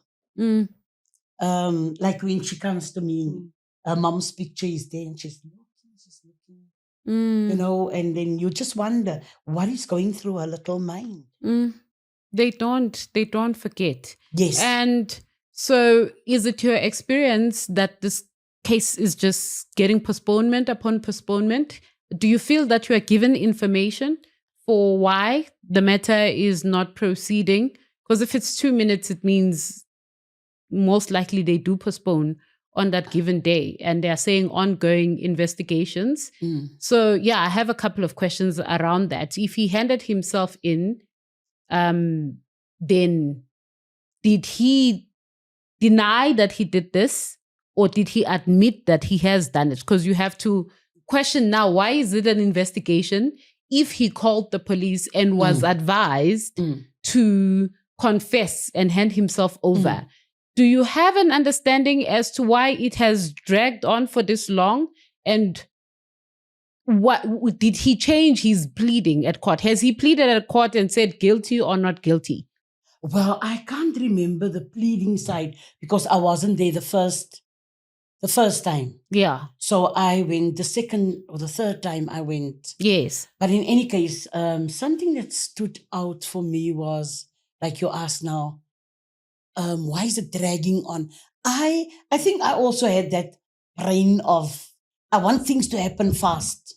Like when she comes to me, her mom's picture is there and she's looking, and then you just wonder what is going through her little mind. They don't forget. Yes. And so is it your experience that this case is just getting postponement upon postponement? Do you feel that you are given information for why the matter is not proceeding? Because if it's 2 minutes, it means most likely they do postpone on that given day, and they are saying ongoing investigations. So yeah, I have a couple of questions around that. If he handed himself in, then did he deny that he did this, or did he admit that he has done it? Because you have to question now, why is it an investigation if he called the police and was advised to confess and hand himself over? Do you have an understanding as to why it has dragged on for this long? And what did he change his pleading at court? Has he pleaded at court and said guilty or not guilty? Well, I can't remember the pleading side because I wasn't there the first time. Yeah. So I went the second or the third time I went. Yes. But in any case, something that stood out for me was, like you asked now, why is it dragging on? I think I also had that brain of, I want things to happen fast.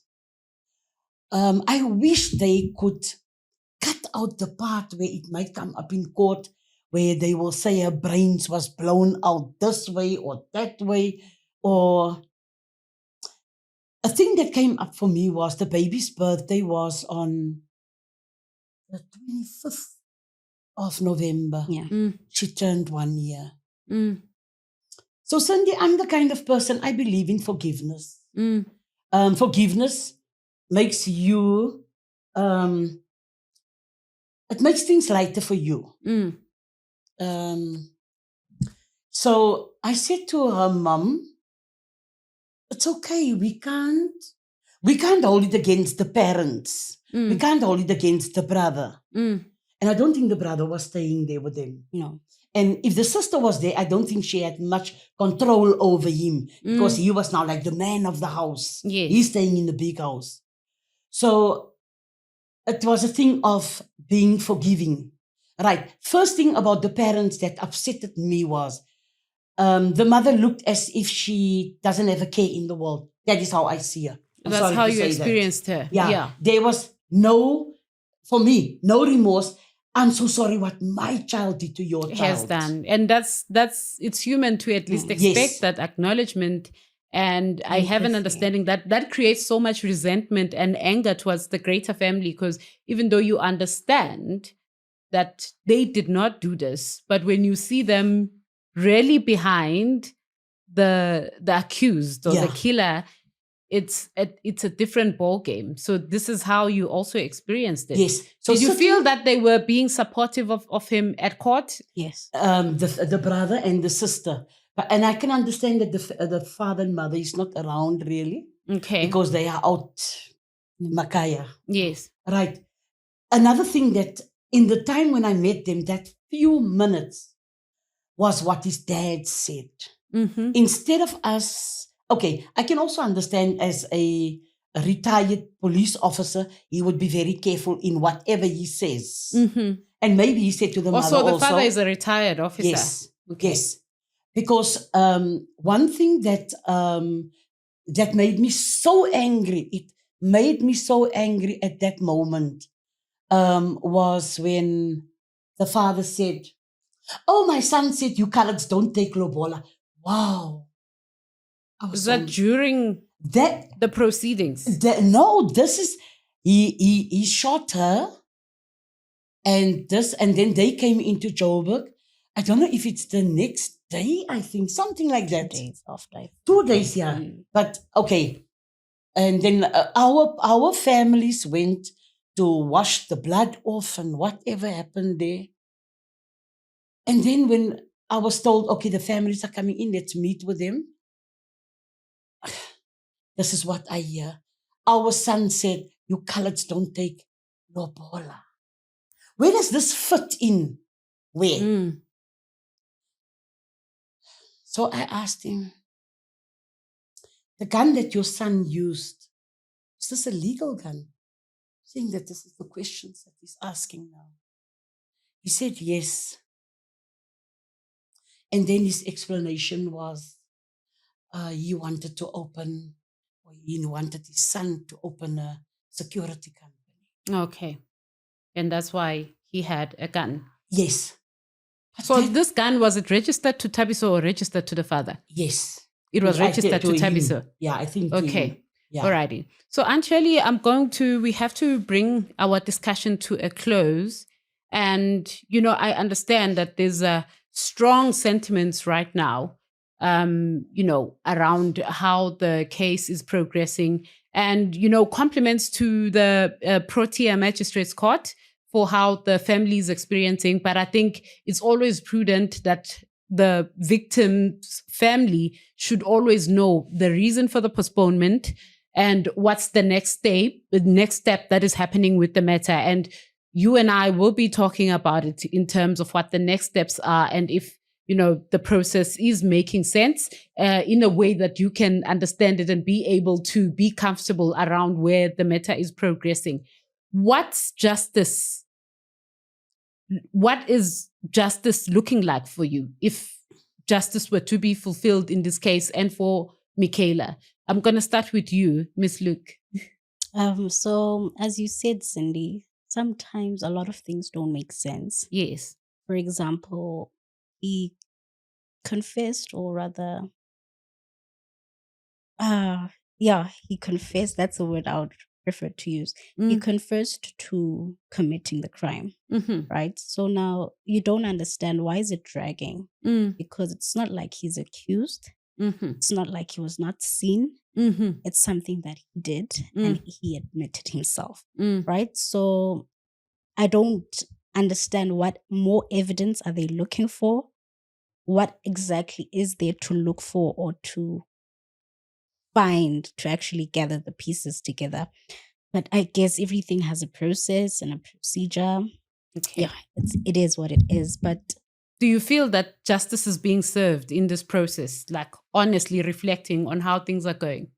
I wish they could cut out the part where it might come up in court, where they will say her brains was blown out this way or that way. Or a thing that came up for me was the baby's birthday was on the 25th of November. Yeah. She turned 1 year. So Cindy, I'm the kind of person, I believe in forgiveness. Forgiveness makes you, it makes things lighter for you. So I said to her mom, it's okay, we can't hold it against the parents. We can't hold it against the brother. And I don't think the brother was staying there with them. No. And if the sister was there, I don't think she had much control over him because he was now like the man of the house. Yes. He's staying in the big house. So it was a thing of being forgiving. Right. First thing about the parents that upset me was the mother looked as if she doesn't have a care in the world. That is how I see her. That's how you experienced her. Yeah. There was no remorse. I'm so sorry what my child did to your child. Has done. And it's human to at least expect that acknowledgement. And I have an understanding that creates so much resentment and anger towards the greater family, because even though you understand that they did not do this, but when you see them really behind the accused or the killer, it's a different ball game. So this is how you also experienced it. Yes. So did you feel that they were being supportive of him at court? Yes. The brother and the sister. And I can understand that the father and mother is not around really. Okay. Because they are out Makaya. Yes. Right. another thing that in the time when I met them, that few minutes was what his dad said. Mm-hmm. Instead of us, okay, I can also understand as a retired police officer, he would be very careful in whatever he says. Mm-hmm. And maybe he said to the mother also. The father is a retired officer. Yes, okay. yes. Because one thing that that made me so angry, it made me so angry at that moment, was when the father said, "Oh, my son said you coloureds don't take lobola." Wow. Was that during the proceedings? No, this is, he shot her, and then they came into Joburg. I don't know if it's the next day, I think, something like that. 2 days after. 2 days, yeah. But, okay. And then our families went to wash the blood off and whatever happened there. And then when I was told, okay, the families are coming in, let's meet with them. This is what I hear. Our son said, you coloureds don't take lobola. Where does this fit in? Where? So I asked him, the gun that your son used, is this a legal gun? Saying that this is the questions that he's asking now. He said yes. And then his explanation was he wanted to open, or he wanted his son to open a security company. Okay. And that's why he had a gun. Yes. But so this gun, was it registered to Thabiso or registered to the father? Yes. It was registered to Thabiso. Yeah, I think. Okay. Yeah. Alrighty. So Aunt Shirley, we have to bring our discussion to a close. And, I understand that there's a strong sentiments right now, around how the case is progressing, and, compliments to the Protea Magistrates Court for how the family is experiencing. But I think it's always prudent that the victim's family should always know the reason for the postponement and what's the next step that is happening with the matter. And you and I will be talking about it in terms of what the next steps are, and if the process is making sense in a way that you can understand it and be able to be comfortable around where the matter is progressing. What's justice? What is justice looking like for you if justice were to be fulfilled in this case and for Michaela? I'm going to start with you, Miss Luke. So as you said, Cindy, sometimes a lot of things don't make sense. Yes. For example, he confessed, or rather, he confessed. That's the word I would prefer to use. He confessed to committing the crime, right? So now you don't understand, why is it dragging? Because it's not like he's accused. It's not like he was not seen. It's something that he did, and he admitted himself, right? So I don't understand, what more evidence are they looking for? What exactly is there to look for or to find to actually gather the pieces together? But I guess everything has a process and a procedure. Okay. Yeah, it is what it is. But do you feel that justice is being served in this process, like honestly reflecting on how things are going?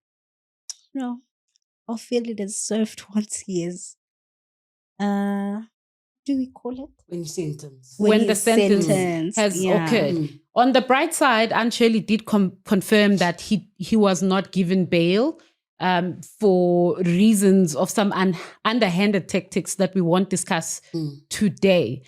No, I'll feel it is served once he is, do we call it? When the sentence has occurred. On the bright side, Aunt Shirley did confirm that he was not given bail for reasons of some underhanded tactics that we won't discuss today.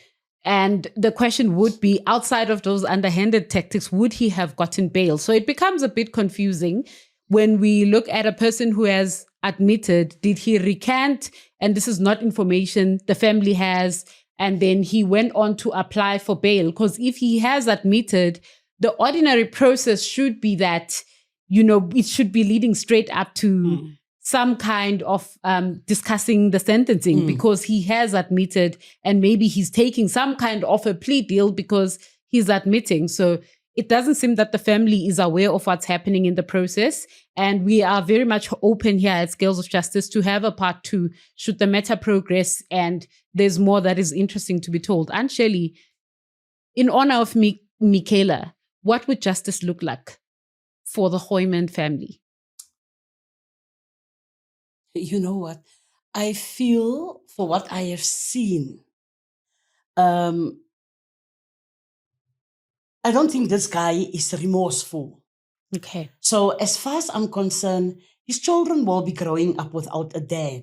And the question would be, outside of those underhanded tactics, would he have gotten bail? So it becomes a bit confusing when we look at a person who has admitted, did he recant? And this is not information the family has. And then he went on to apply for bail. Because if he has admitted, the ordinary process should be that, it should be leading straight up to some kind of discussing the sentencing, because he has admitted, and maybe he's taking some kind of a plea deal because he's admitting. So it doesn't seem that the family is aware of what's happening in the process. And we are very much open here at Scales of Justice to have a part 2 should the matter progress and there's more that is interesting to be told. And Shirley, in honor of Michaela, what would justice look like for the Goeiman family? You know what? I feel for what I have seen, I don't think this guy is remorseful. Okay. So as far as I'm concerned, his children will be growing up without a dad.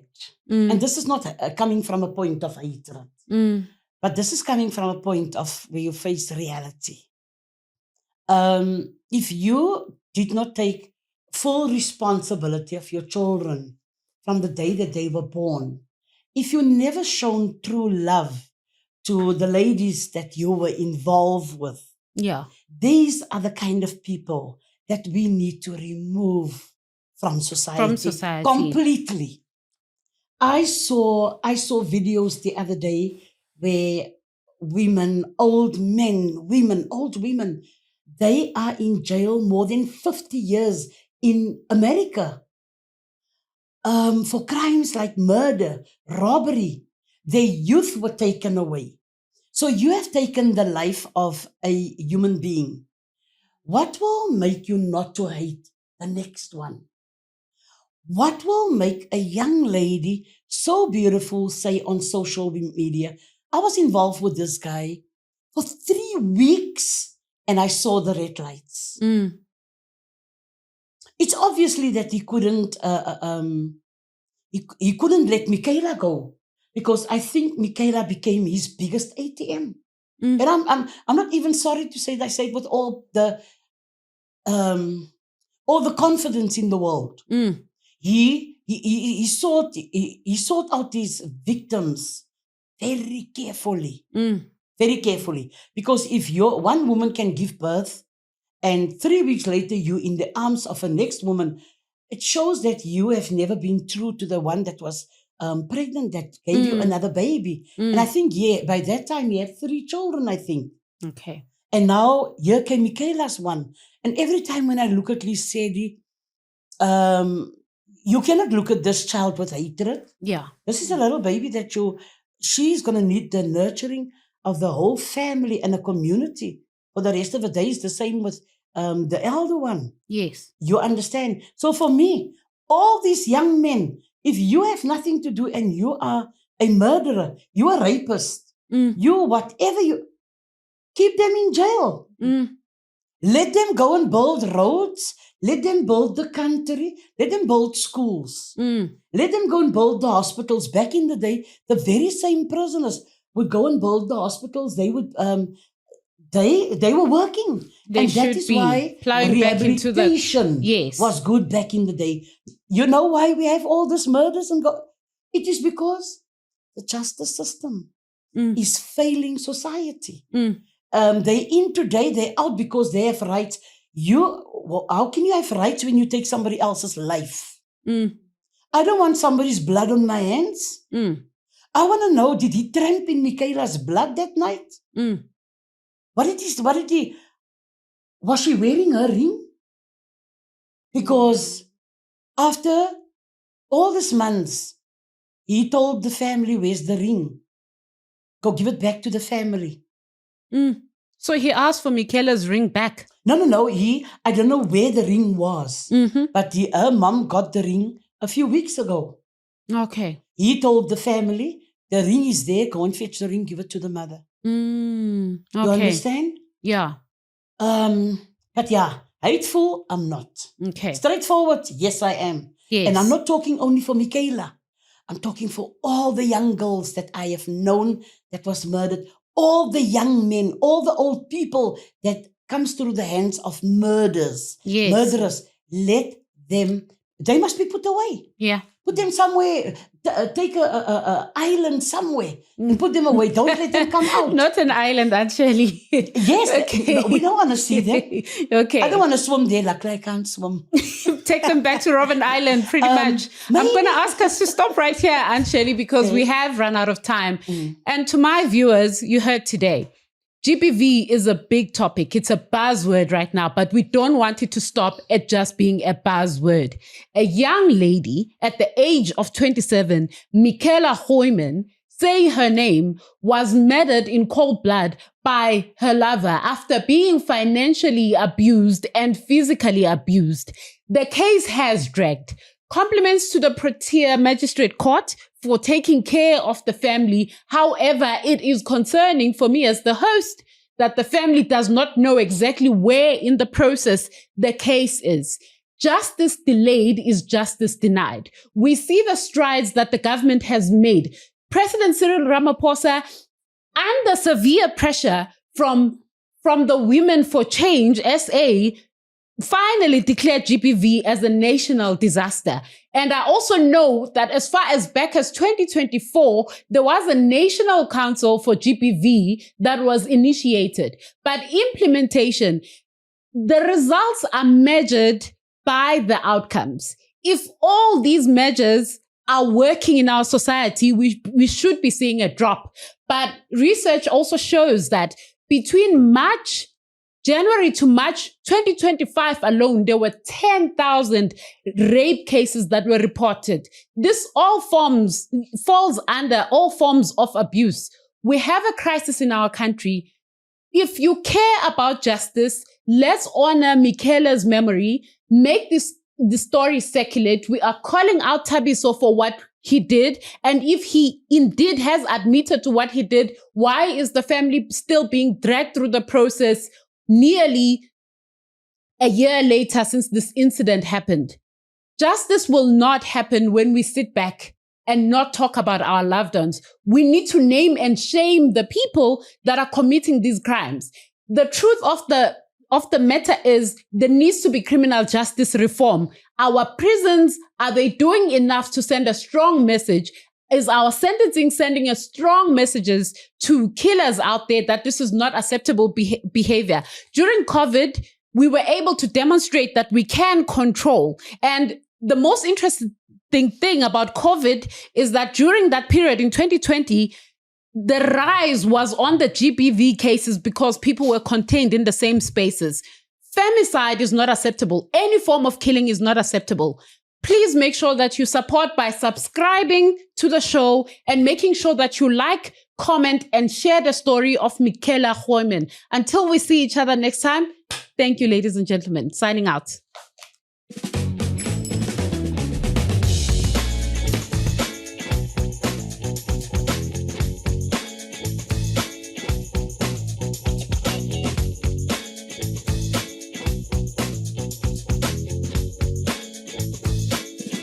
And this is not coming from a point of hatred, but this is coming from a point of where you face reality. If you did not take full responsibility of your children from the day that they were born, if you never shown true love to the ladies that you were involved with, these are the kind of people that we need to remove from society. Completely. I saw videos the other day where women, old women, they are in jail more than 50 years in America for crimes like murder, robbery. Their youth were taken away. So you have taken the life of a human being. What will make you not to hate the next one? What will make a young lady so beautiful say on social media, I was involved with this guy for 3 weeks and I saw the red lights. It's obviously that he couldn't let Micaela go, because I think Michaela became his biggest ATM. And I'm not even sorry to say that. I say it with all the confidence in the world. He sought out his victims very carefully. Very carefully. Because if one woman can give birth and 3 weeks later you're in the arms of a next woman, it shows that you have never been true to the one that was pregnant, that gave you another baby. And I think, by that time he had 3 children, I think. Okay. And now here came Michaela's one. And every time when I look at Lisedi, you cannot look at this child with hatred. Yeah. This is a little baby that she's going to need the nurturing of the whole family and a community for the rest of the days. The same with the elder one. Yes. You understand? So for me, all these young men, if you have nothing to do and you are a murderer, you are a rapist, you whatever keep them in jail. Let them go and build roads. Let them build the country. Let them build schools. Let them go and build the hospitals. Back in the day, the very same prisoners would go and build the hospitals. They would, they were working. They and that should is be why plowing back into the was good back in the day. You know why we have all these murders it is because the justice system is failing society. They in today, they're out because they have rights. How can you have rights when you take somebody else's life? I don't want somebody's blood on my hands. I want to know, did he tramp in Michaela's blood that night? Was she wearing her ring? Because after all these months, he told the family, where's the ring? Go give it back to the family. So he asked for Michaela's ring back? No. I don't know where the ring was. But her mom got the ring a few weeks ago. Okay. He told the family, the ring is there, go and fetch the ring, give it to the mother. Okay. You understand? Yeah. But yeah, hateful, I'm not. Okay. Straightforward, yes, I am. Yes. And I'm not talking only for Michaela. I'm talking for all the young girls that I have known that was murdered, all the young men, all the old people that comes through the hands of murderers. Let them, they must be put away. Yeah. Put them somewhere, take a island somewhere and put them away. Don't let them come out. Not an island, actually. Yes, okay. We don't want to see them. Okay. I don't want to swim there, like I can't swim. Take them back to Robben Island, pretty much. Maybe. I'm going to ask us to stop right here, Aunt Shirley, because we have run out of time. And to my viewers, you heard today, GBV is a big topic. It's a buzzword right now, but we don't want it to stop at just being a buzzword. A young lady at the age of 27, Micaela Goeiman, say her name, was murdered in cold blood by her lover after being financially abused and physically abused. The case has dragged. Compliments to the Protea Magistrate Court for taking care of the family. However, it is concerning for me as the host that the family does not know exactly where in the process the case is. Justice delayed is justice denied. We see the strides that the government has made. President Cyril Ramaphosa, under severe pressure from the Women for Change, SA, finally declared GBV as a national disaster. And I also know that as far as back as 2024, there was a National Council for GBV that was initiated. But implementation, the results are measured by the outcomes. If all these measures are working in our society, we should be seeing a drop. But research also shows that between January to March 2025 alone, there were 10,000 rape cases that were reported. This falls under all forms of abuse. We have a crisis in our country. If you care about justice, let's honor Michaela's memory, make the story circulate. We are calling out Thabiso for what he did. And if he indeed has admitted to what he did, why is the family still being dragged through the process nearly a year later since this incident happened? Justice will not happen when we sit back and not talk about our loved ones. We need to name and shame the people that are committing these crimes. The truth of the matter is there needs to be criminal justice reform. Our prisons, are they doing enough to send a strong message? Is our sentencing sending a strong messages to killers out there that this is not acceptable behavior? During COVID, we were able to demonstrate that we can control. And the most interesting thing about COVID is that during that period in 2020, the rise was on the GBV cases because people were contained in the same spaces. Femicide is not acceptable. Any form of killing is not acceptable. Please make sure that you support by subscribing to the show and making sure that you like, comment, and share the story of Micaela Goeiman. Until we see each other next time, thank you, ladies and gentlemen. Signing out.